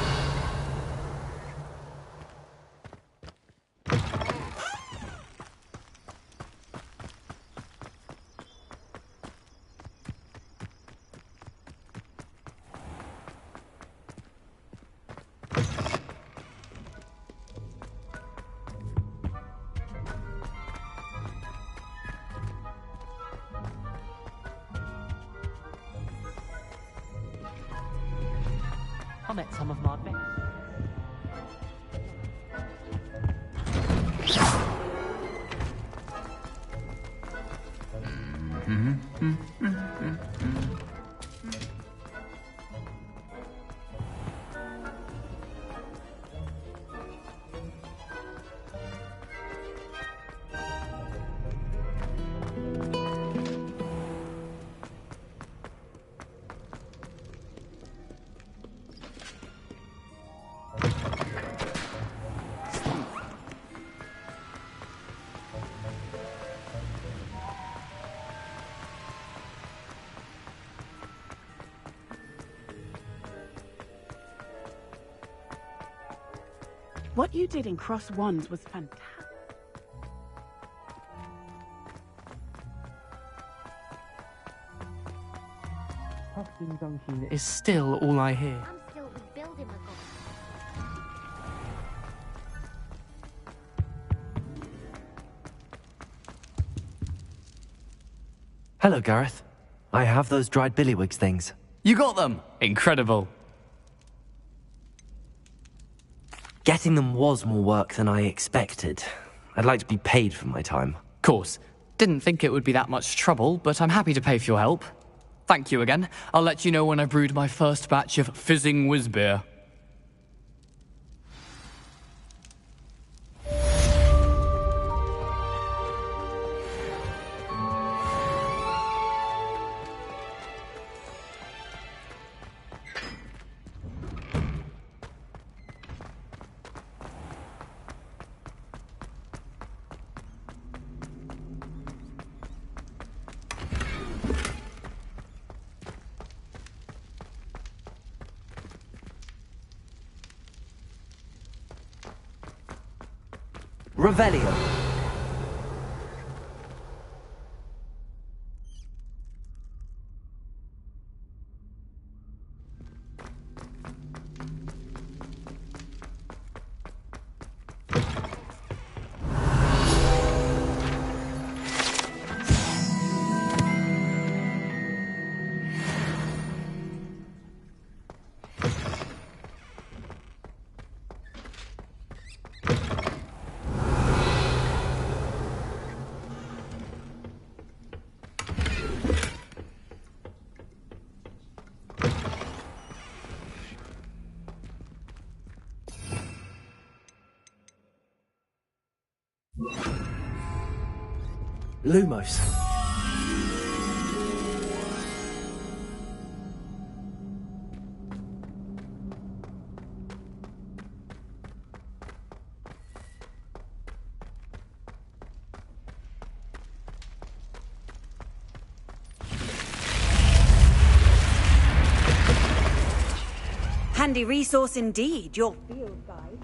I met some of my best. What you did in Cross Wands was fantastic. Huffing Dunking is still all I hear. I'm still rebuilding my god. Hello, Gareth. I have those dried billywigs things. You got them! Incredible. Getting them was more work than I expected. I'd like to be paid for my time. Course. Didn't think it would be that much trouble, but I'm happy to pay for your help. Thank you again. I'll let you know when I brewed my first batch of fizzing whiz-beer. Revelio. Lumos. Handy resource indeed, your field guide.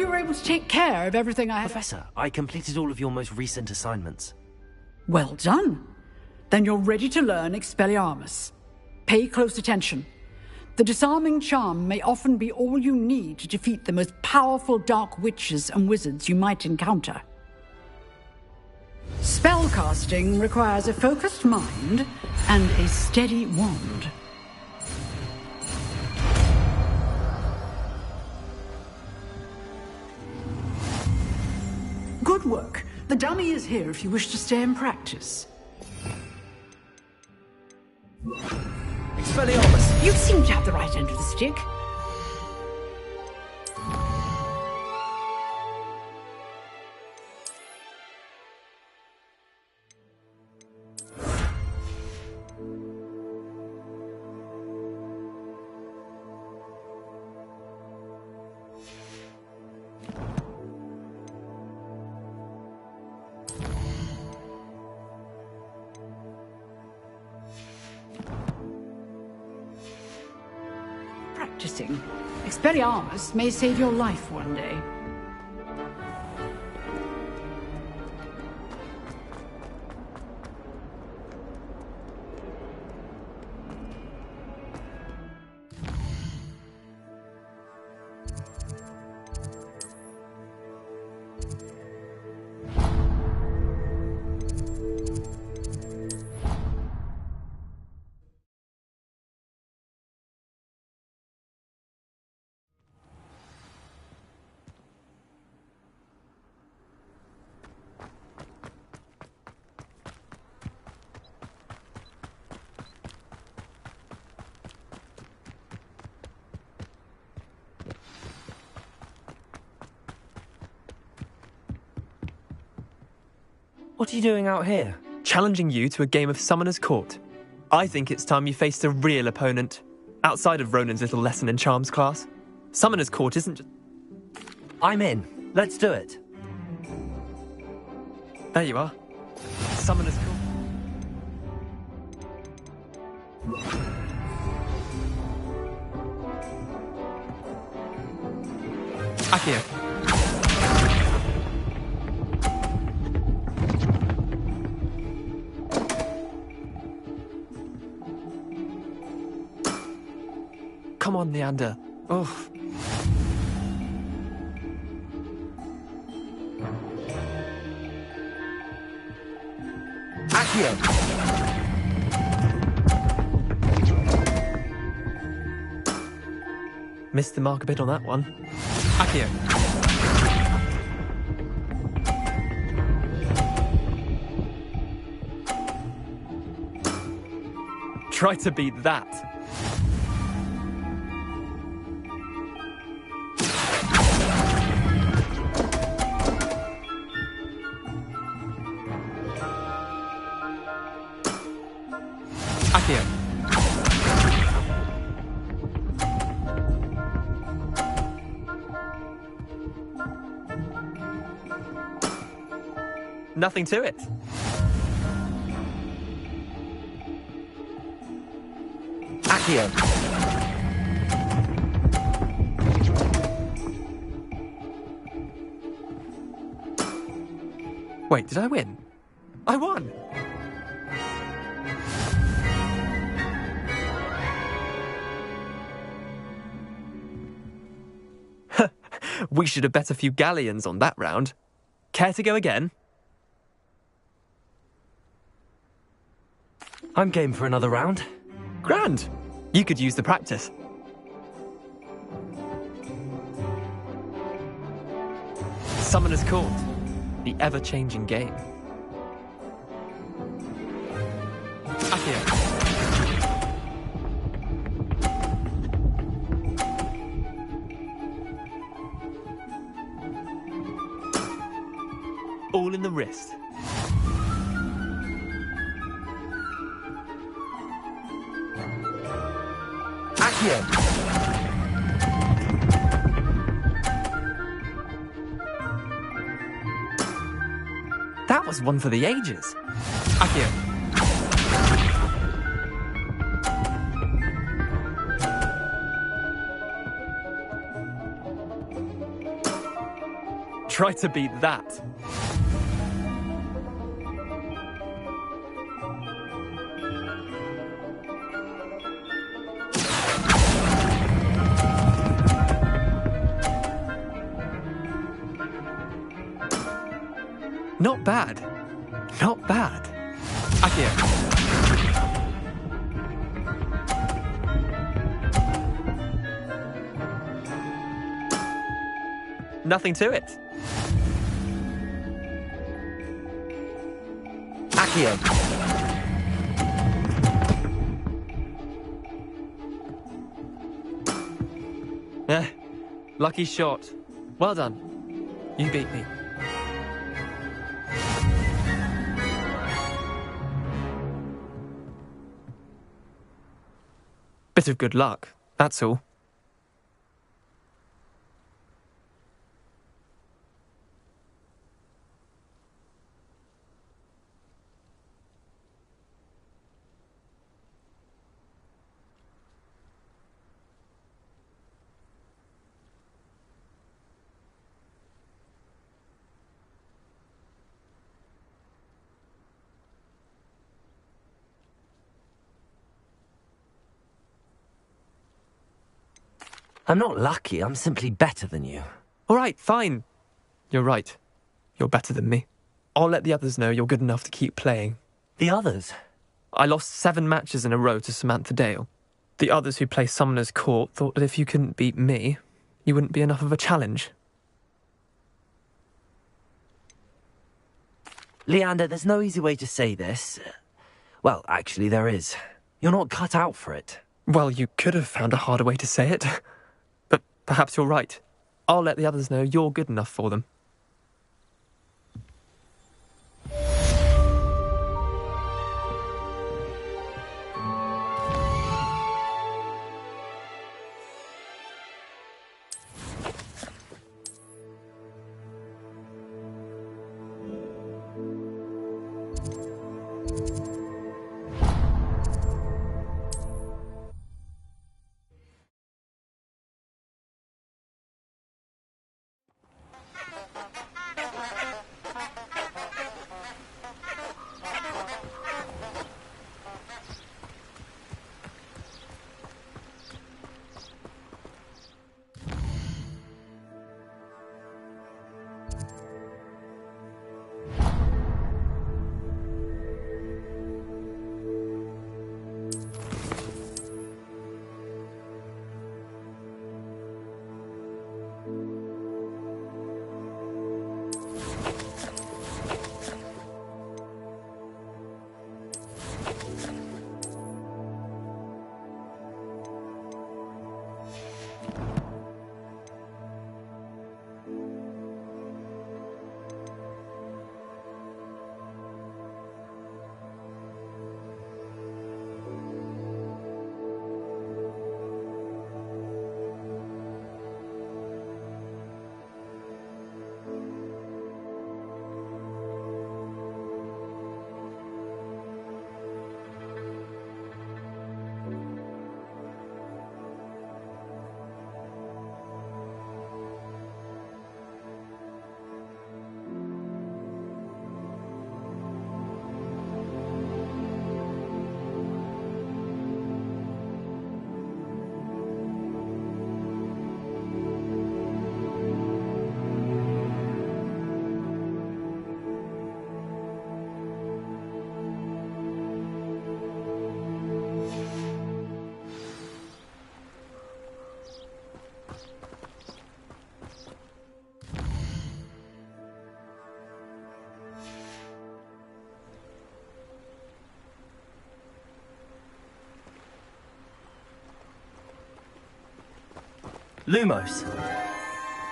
you were able to take care of everything I had. Professor, I completed all of your most recent assignments. Well done. Then you're ready to learn Expelliarmus. Pay close attention. The disarming charm may often be all you need to defeat the most powerful dark witches and wizards you might encounter. Spellcasting requires a focused mind and a steady wand. Good work. The dummy is here if you wish to stay and practice. Expelliarmus! You seem to have the right end of the stick. Practicing. Expelliarmus may save your life one day. What are you doing out here? Challenging you to a game of Summoner's Court. I think it's time you faced a real opponent, outside of Ronan's little lesson in charms class. Summoner's Court isn't just... I'm in. Let's do it. There you are. Summoner's Court. Accio. Come on, Neander. Oh. Accio. Missed the mark a bit on that one. Accio. Try to beat that. Accio. Nothing to it. Accio. Wait, did I win? I won! We should have bet a few galleons on that round. Care to go again? I'm game for another round. Grand. You could use the practice. Summoner's Court. The ever-changing game. Accio. All in the wrist. Accio. That was one for the ages. Accio. Try to beat that. Not bad. Not bad. Accio. Nothing to it. Accio. Lucky shot. Well done. You beat me. Bit of good luck, that's all. I'm not lucky, I'm simply better than you. All right, fine. You're right. You're better than me. I'll let the others know you're good enough to keep playing. The others? I lost 7 matches in a row to Samantha Dale. The others who play Summoner's Court thought that if you couldn't beat me, you wouldn't be enough of a challenge. Leander, there's no easy way to say this. Well, actually, there is. You're not cut out for it. Well, you could have found a harder way to say it. But perhaps you're right. I'll let the others know you're good enough for them. Lumos.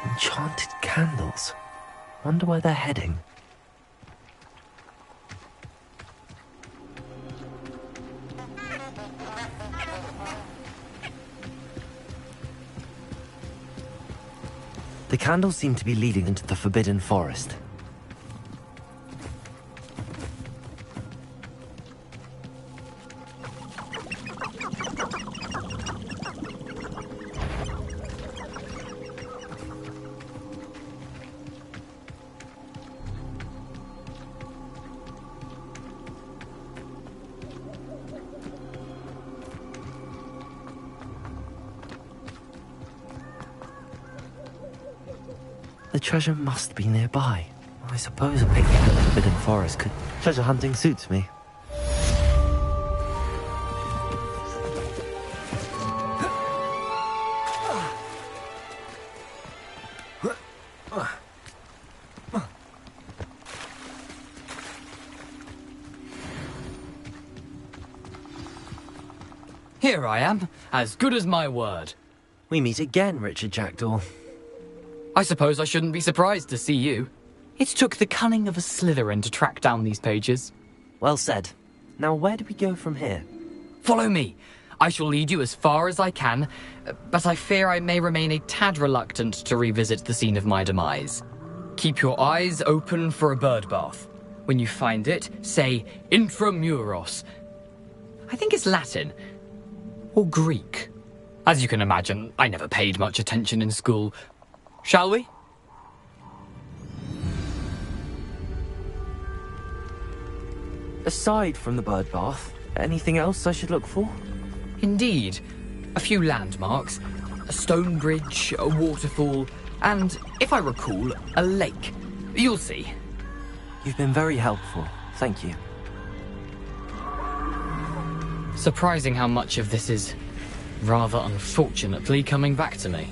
Enchanted candles. Wonder where they're heading. The candles seem to be leading into the Forbidden Forest. The treasure must be nearby. I suppose a picnic at the Forbidden Forest could... Treasure hunting suits me. Here I am, as good as my word. We meet again, Richard Jackdaw. I suppose I shouldn't be surprised to see you. It took the cunning of a Slytherin to track down these pages. Well said. Now where do we go from here? Follow me. I shall lead you as far as I can, but I fear I may remain a tad reluctant to revisit the scene of my demise. Keep your eyes open for a bird bath. When you find it, say intramuros. I think it's Latin. Or Greek. As you can imagine, I never paid much attention in school. Shall we? Aside from the bird bath, anything else I should look for? Indeed. A few landmarks, a stone bridge, a waterfall, and, if I recall, a lake. You'll see. You've been very helpful. Thank you. Surprising how much of this is, rather unfortunately, coming back to me.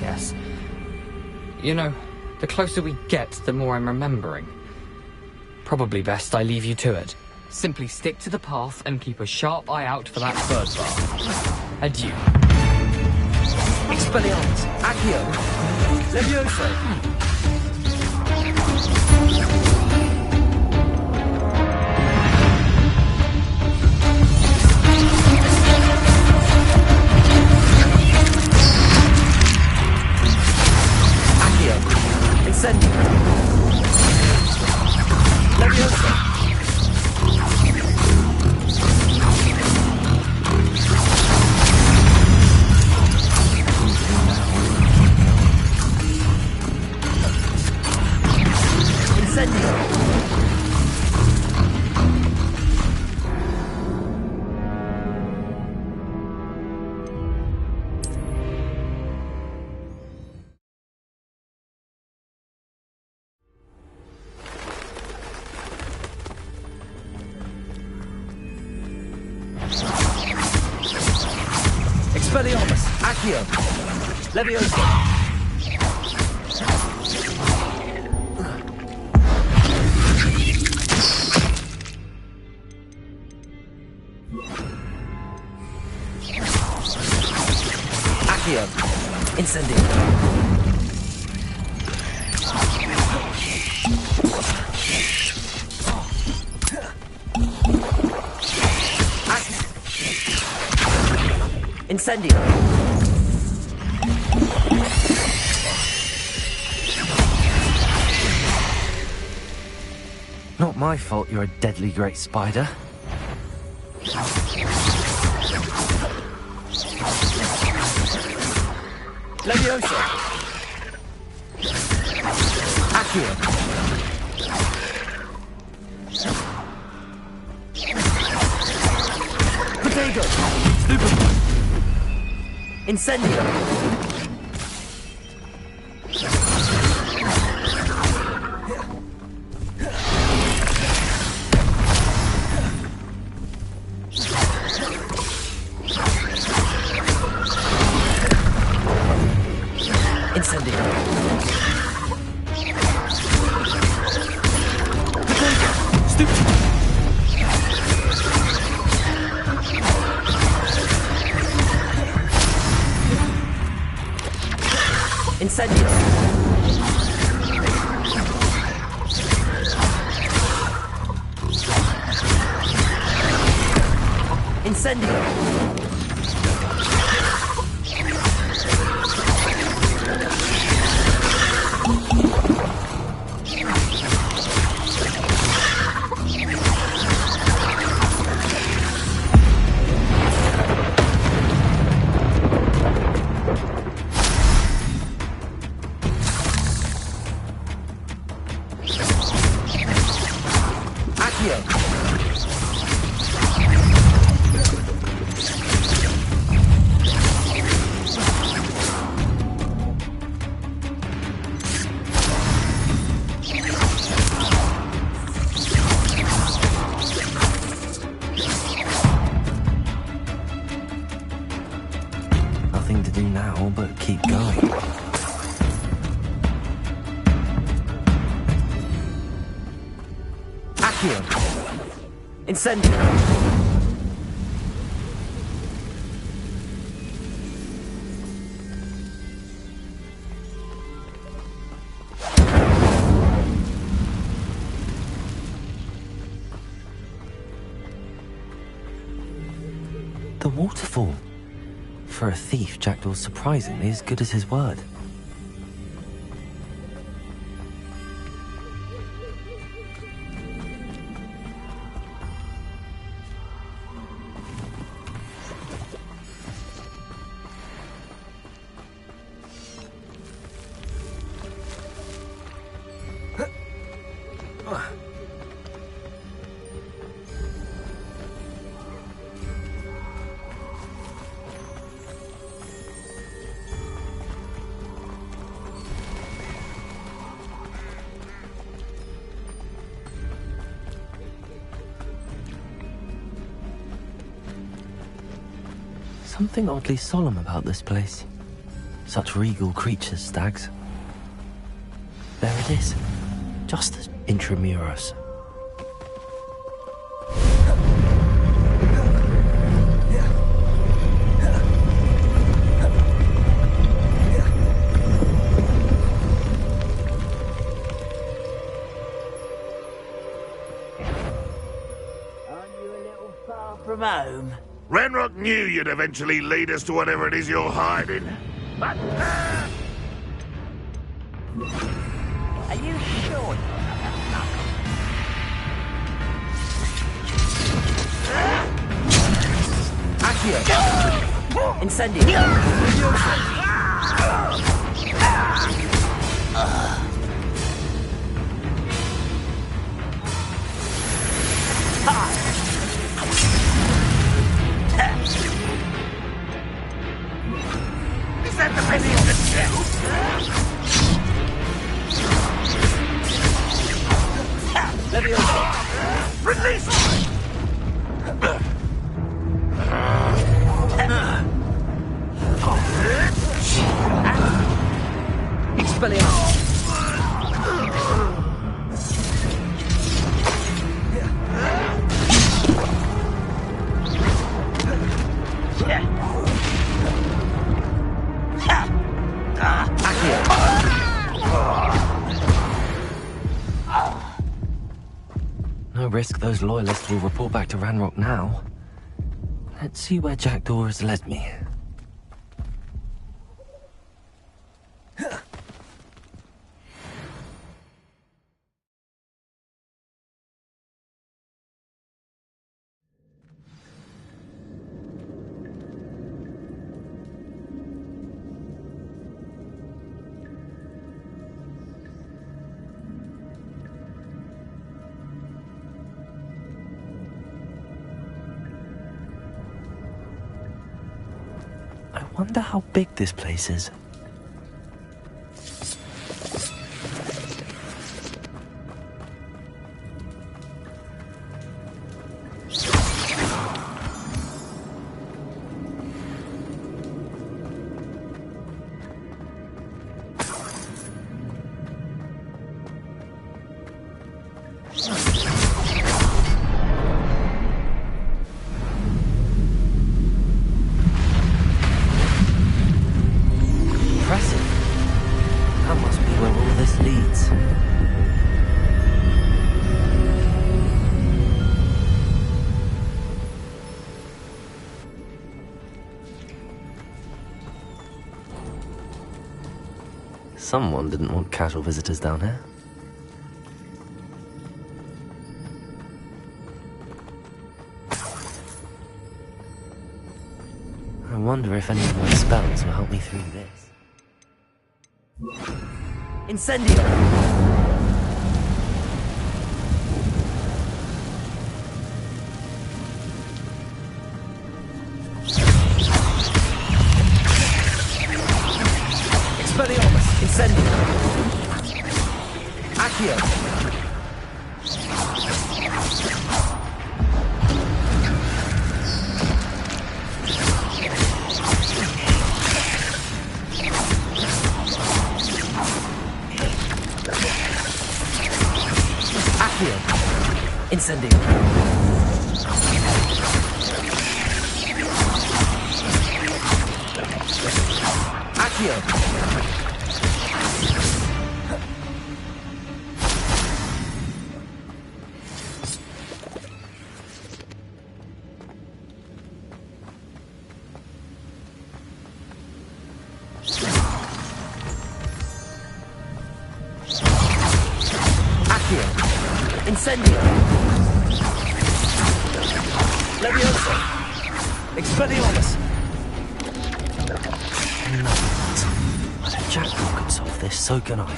Yes. You know, the closer we get, the more I'm remembering. Probably best I leave you to it. Simply stick to the path and keep a sharp eye out for that bird bath. Adieu. Expelliarmus! Accio! Levioso! Incendio! Levioso! Expelliarmus! Accio! Levioso! Accio! Incendio! Incendio! Not my fault you're a deadly great spider. Levioso! Accio! Potato! Stupid! Incendio! Incendio! Potato! Stupid! Incendio! Incendio! Incendio! The waterfall. For a thief, Jackdaw's surprisingly as good as his word. Something oddly solemn about this place. Such regal creatures, stags. There it is, just as intramuros. From home. Ranrock knew you'd eventually lead us to whatever it is you're hiding. But... Are you sure? Accio! Incendio! Is that the best you can do? Release me! Expelliarmus! No risk those loyalists will report back to Ranrock now. Let's see where Jackdaw has led me. I wonder how big this place is. That must be where all this leads. Someone didn't want casual visitors down here. I wonder if any of my spells will help me through this. Incendio! Expelliarmus! Incendio! Accio! Incendio! Incendio! Leviosa! Expelliarmus! But if Jackdaw can solve this, so can I.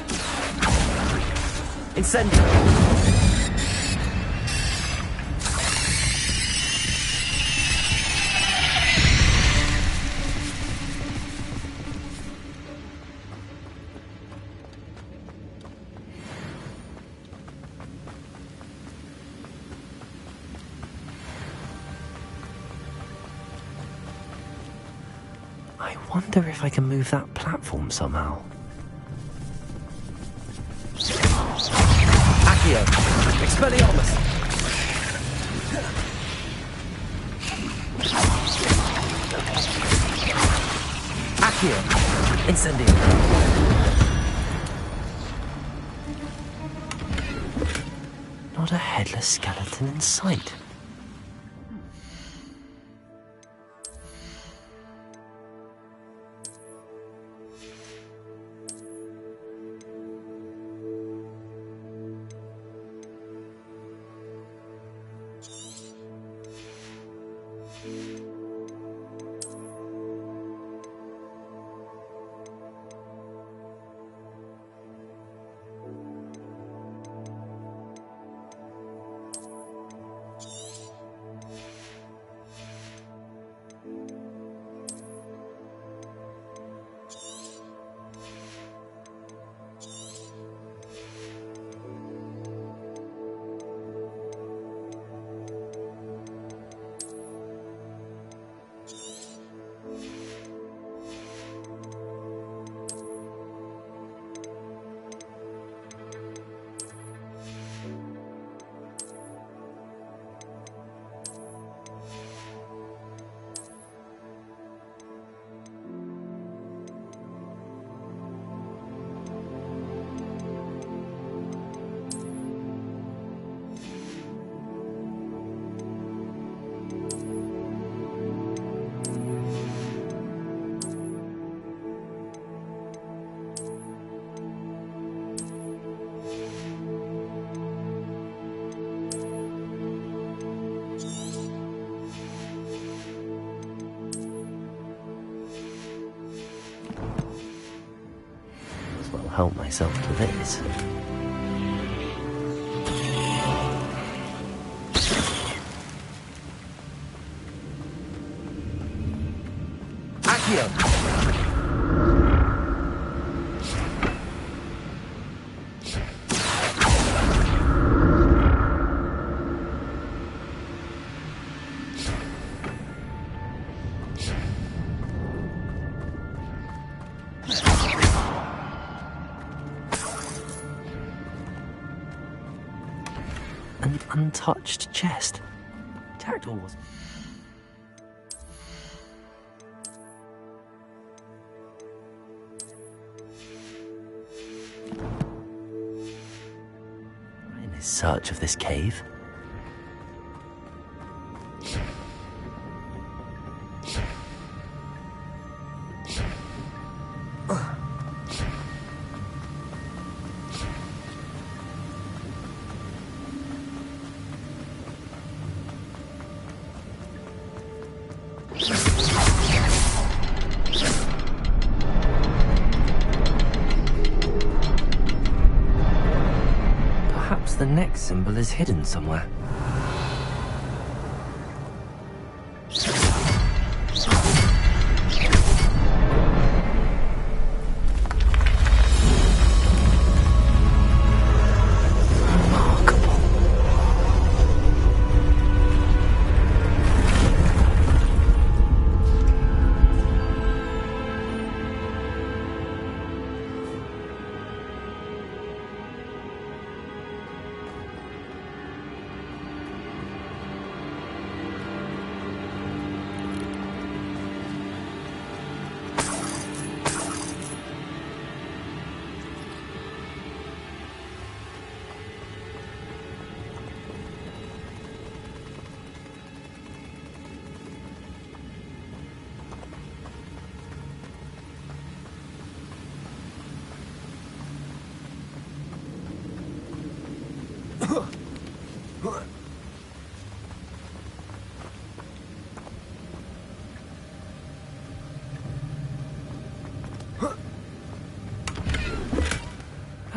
Incendio! I wonder if I can move that platform somehow. Accio! Expelliarmus! Accio! Incendio! Not a headless skeleton in sight. I'll help myself to this. Accio! An untouched chest. Jackdaw was. In his search of this cave. Perhaps the next symbol is hidden somewhere.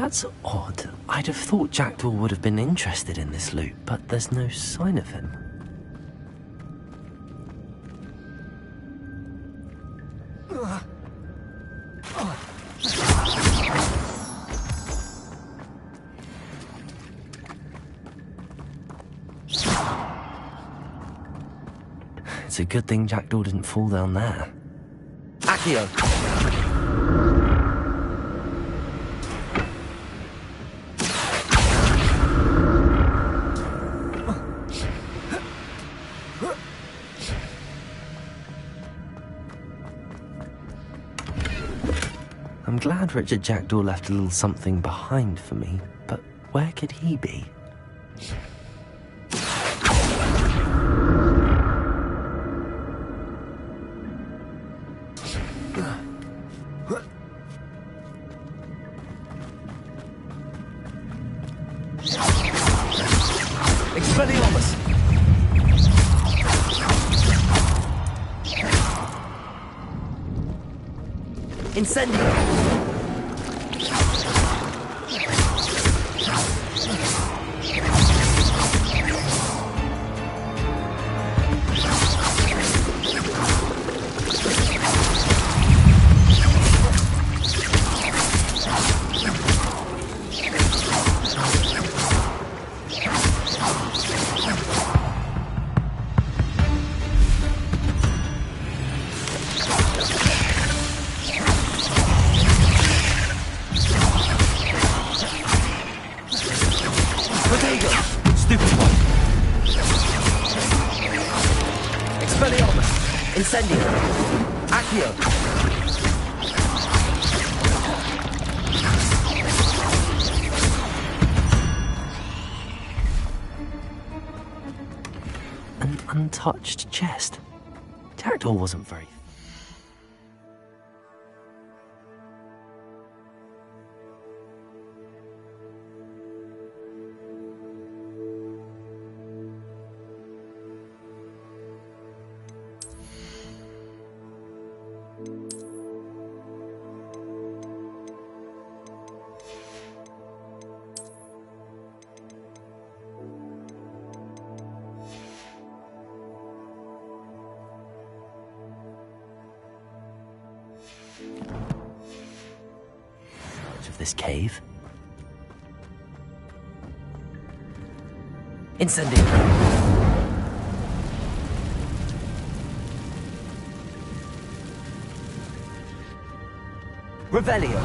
That's odd. I'd have thought Jackdaw would have been interested in this loot, but there's no sign of him. It's a good thing Jackdaw didn't fall down there. Accio! I'm glad Richard Jackdaw left a little something behind for me, but where could he be? Expelliarmus! Incendio! Stupid one. Expelliarmus! Incendio! Accio! An untouched chest. Jackdaw wasn't very... of this cave. Incendio! Revelio!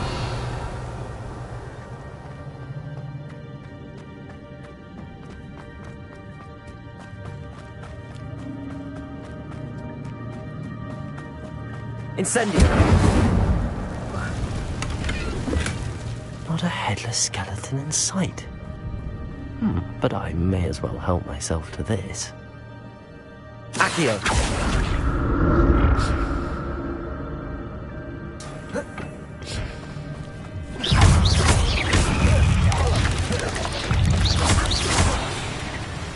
Incendio! Not a headless skeleton in sight. But I may as well help myself to this. Accio!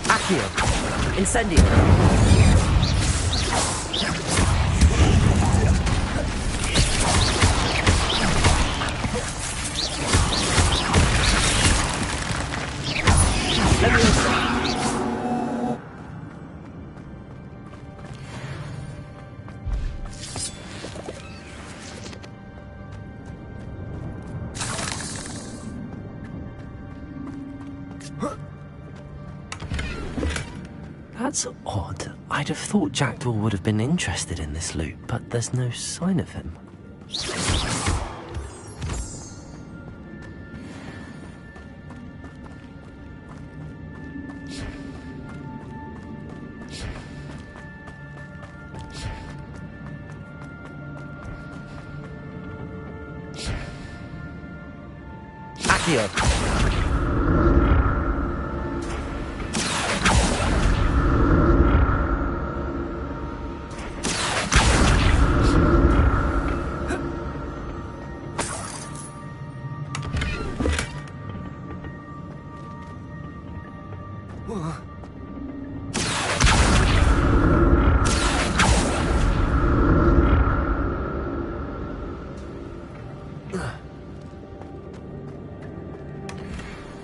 Accio! Incendio! That's odd. I'd have thought Jackdaw would have been interested in this loot, but there's no sign of him. Accio!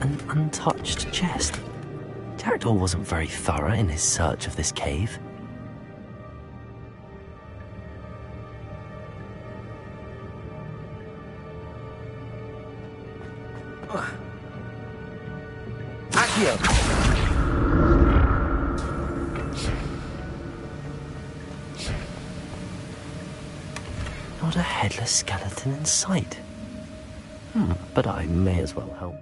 an untouched chest. Jackdaw wasn't very thorough in his search of this cave. Accio! Not a headless skeleton in sight. But I may as well help.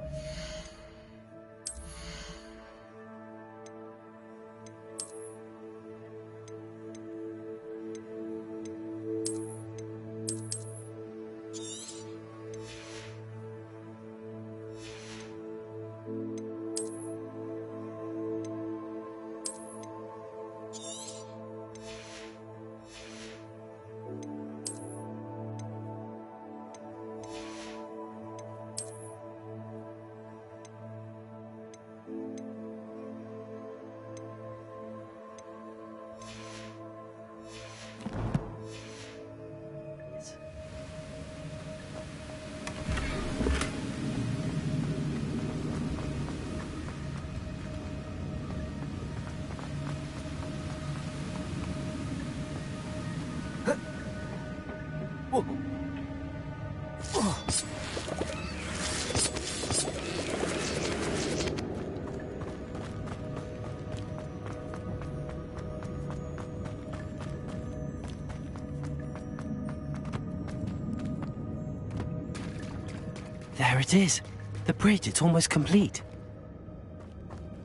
There it is. The bridge, it's almost complete.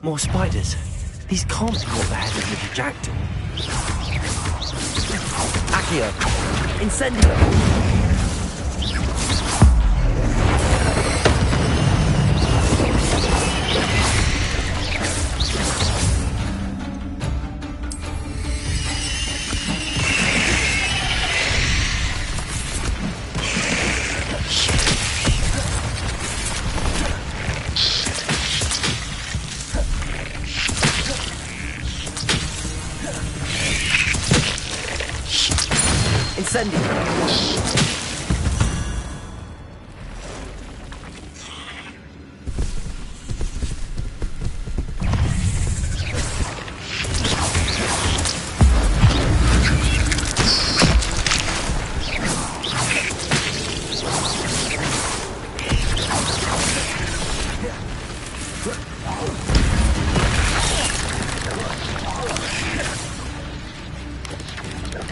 More spiders. These can't be what the head of little Jackdaw. Accio! Incendio!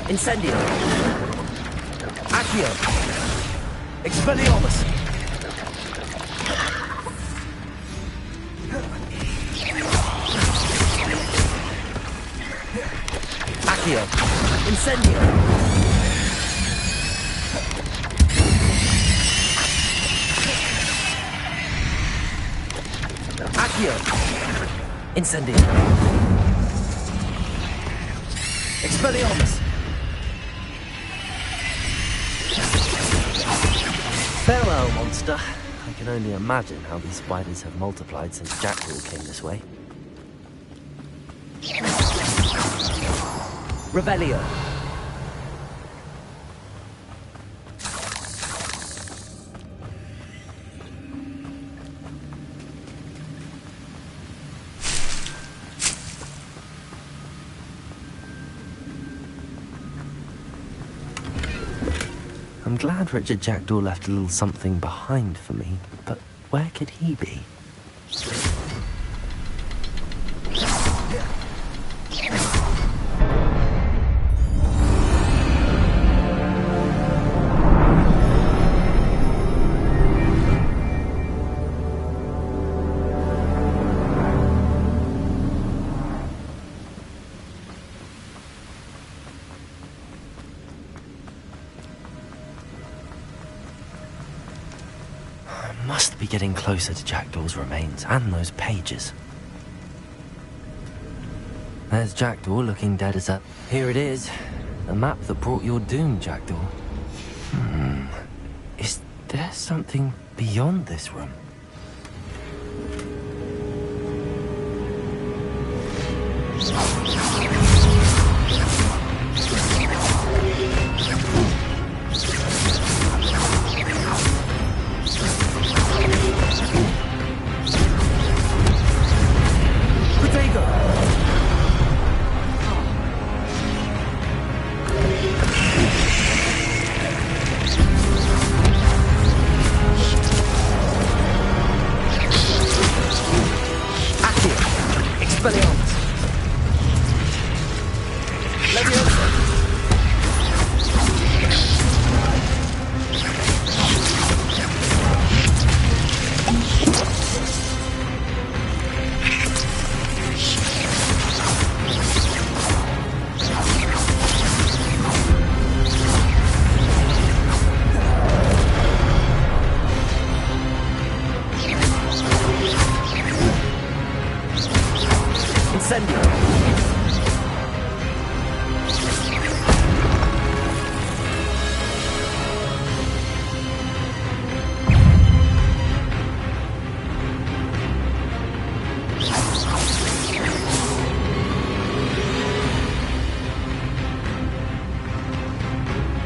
Incendio! Accio! Expelliarmus! Accio! Incendio! Accio! Incendio! Expelliarmus! Farewell, monster. I can only imagine how these spiders have multiplied since Jackdaw came this way. Revelio. I'm glad Richard Jackdaw left a little something behind for me, but where could he be? Must be getting closer to Jackdaw's remains and those pages. There's Jackdaw looking dead as a... Here it is. The map that brought your doom, Jackdaw. Is there something beyond this room? Incendio.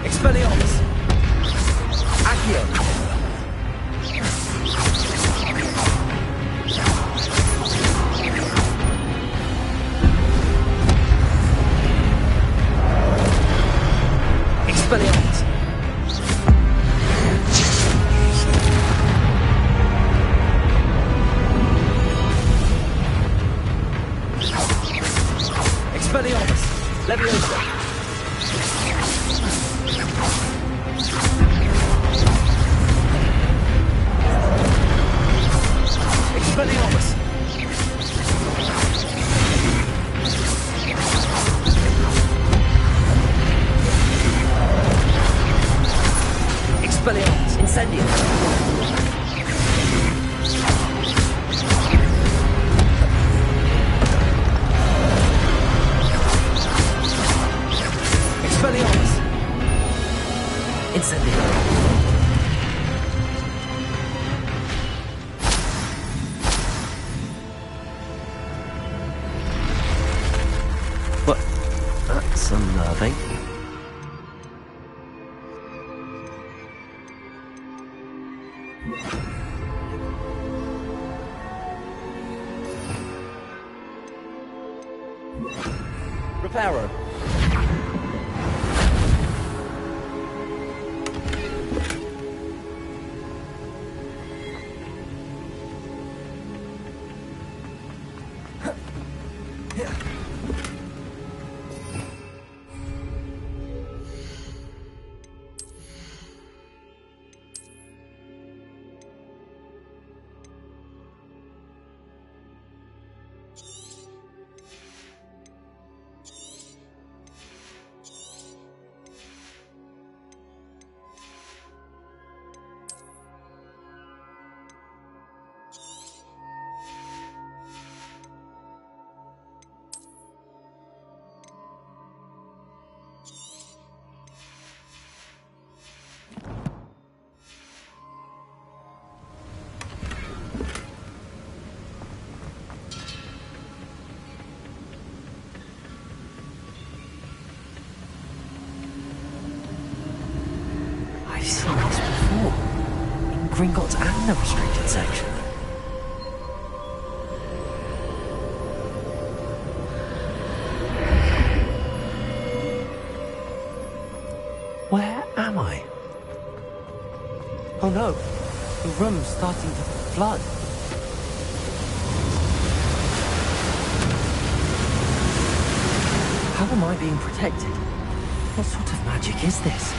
Expelliarmus. Accio. Expelliarmus. Expelliarmus. Leviosa. Expelliarmus. Expelliarmus. Incendio. Expelliarmus. Incendio. What? That's unnerving. Reparo. I've seen this before. In Gringotts and the restricted section. Where am I? Oh no, the room's starting to flood. How am I being protected? What sort of magic is this?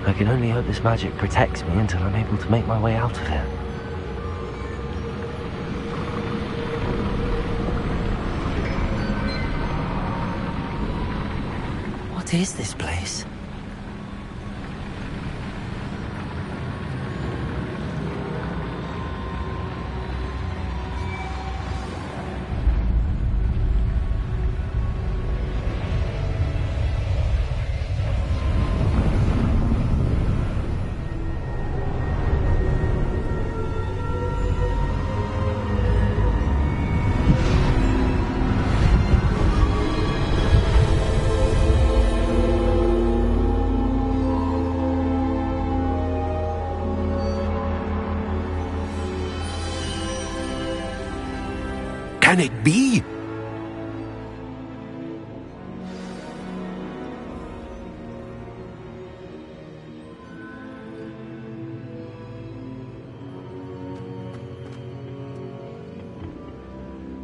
I can only hope this magic protects me until I'm able to make my way out of here. What is this place? Can it be?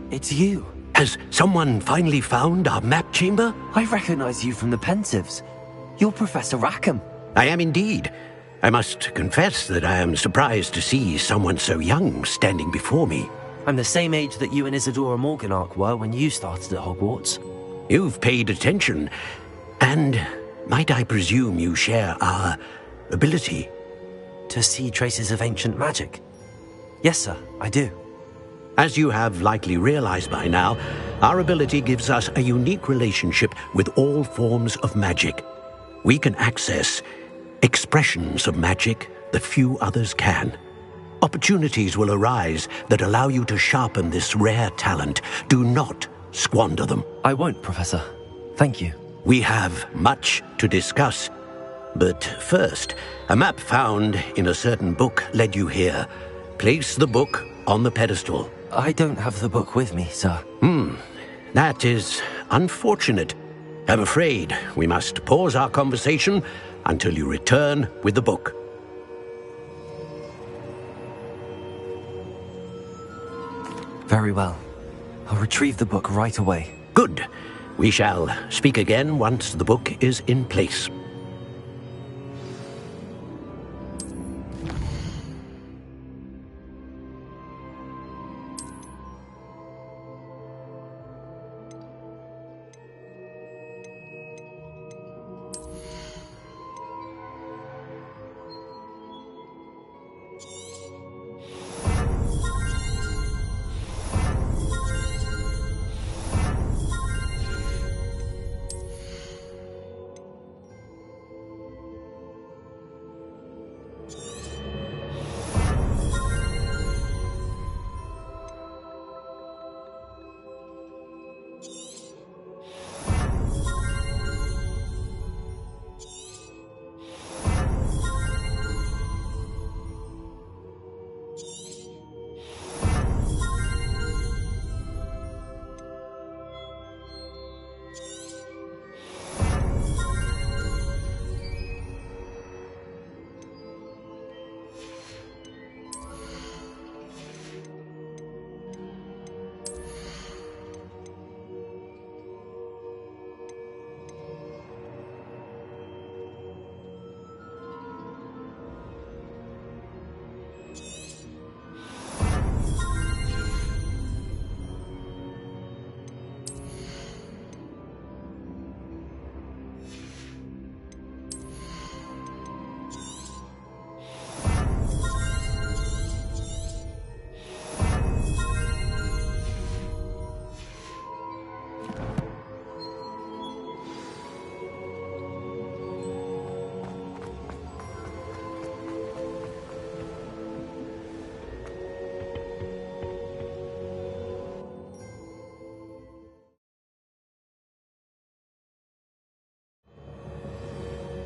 It's you. Has someone finally found our map chamber? I recognize you from the Pensives. You're Professor Rackham. I am indeed. I must confess that I am surprised to see someone so young standing before me. I'm the same age that you and Isadora Morganach were when you started at Hogwarts. You've paid attention, and might I presume you share our ability? to see traces of ancient magic? Yes, sir, I do. As you have likely realized by now, our ability gives us a unique relationship with all forms of magic. We can access expressions of magic that few others can. Opportunities will arise that allow you to sharpen this rare talent. Do not squander them. I won't, Professor. Thank you. We have much to discuss. But first, a map found in a certain book led you here. Place the book on the pedestal. I don't have the book with me, sir. That is unfortunate. I'm afraid we must pause our conversation until you return with the book. Very well. I'll retrieve the book right away. Good. We shall speak again once the book is in place.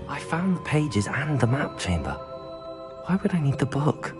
I found the pages and the map chamber. Why would I need the book?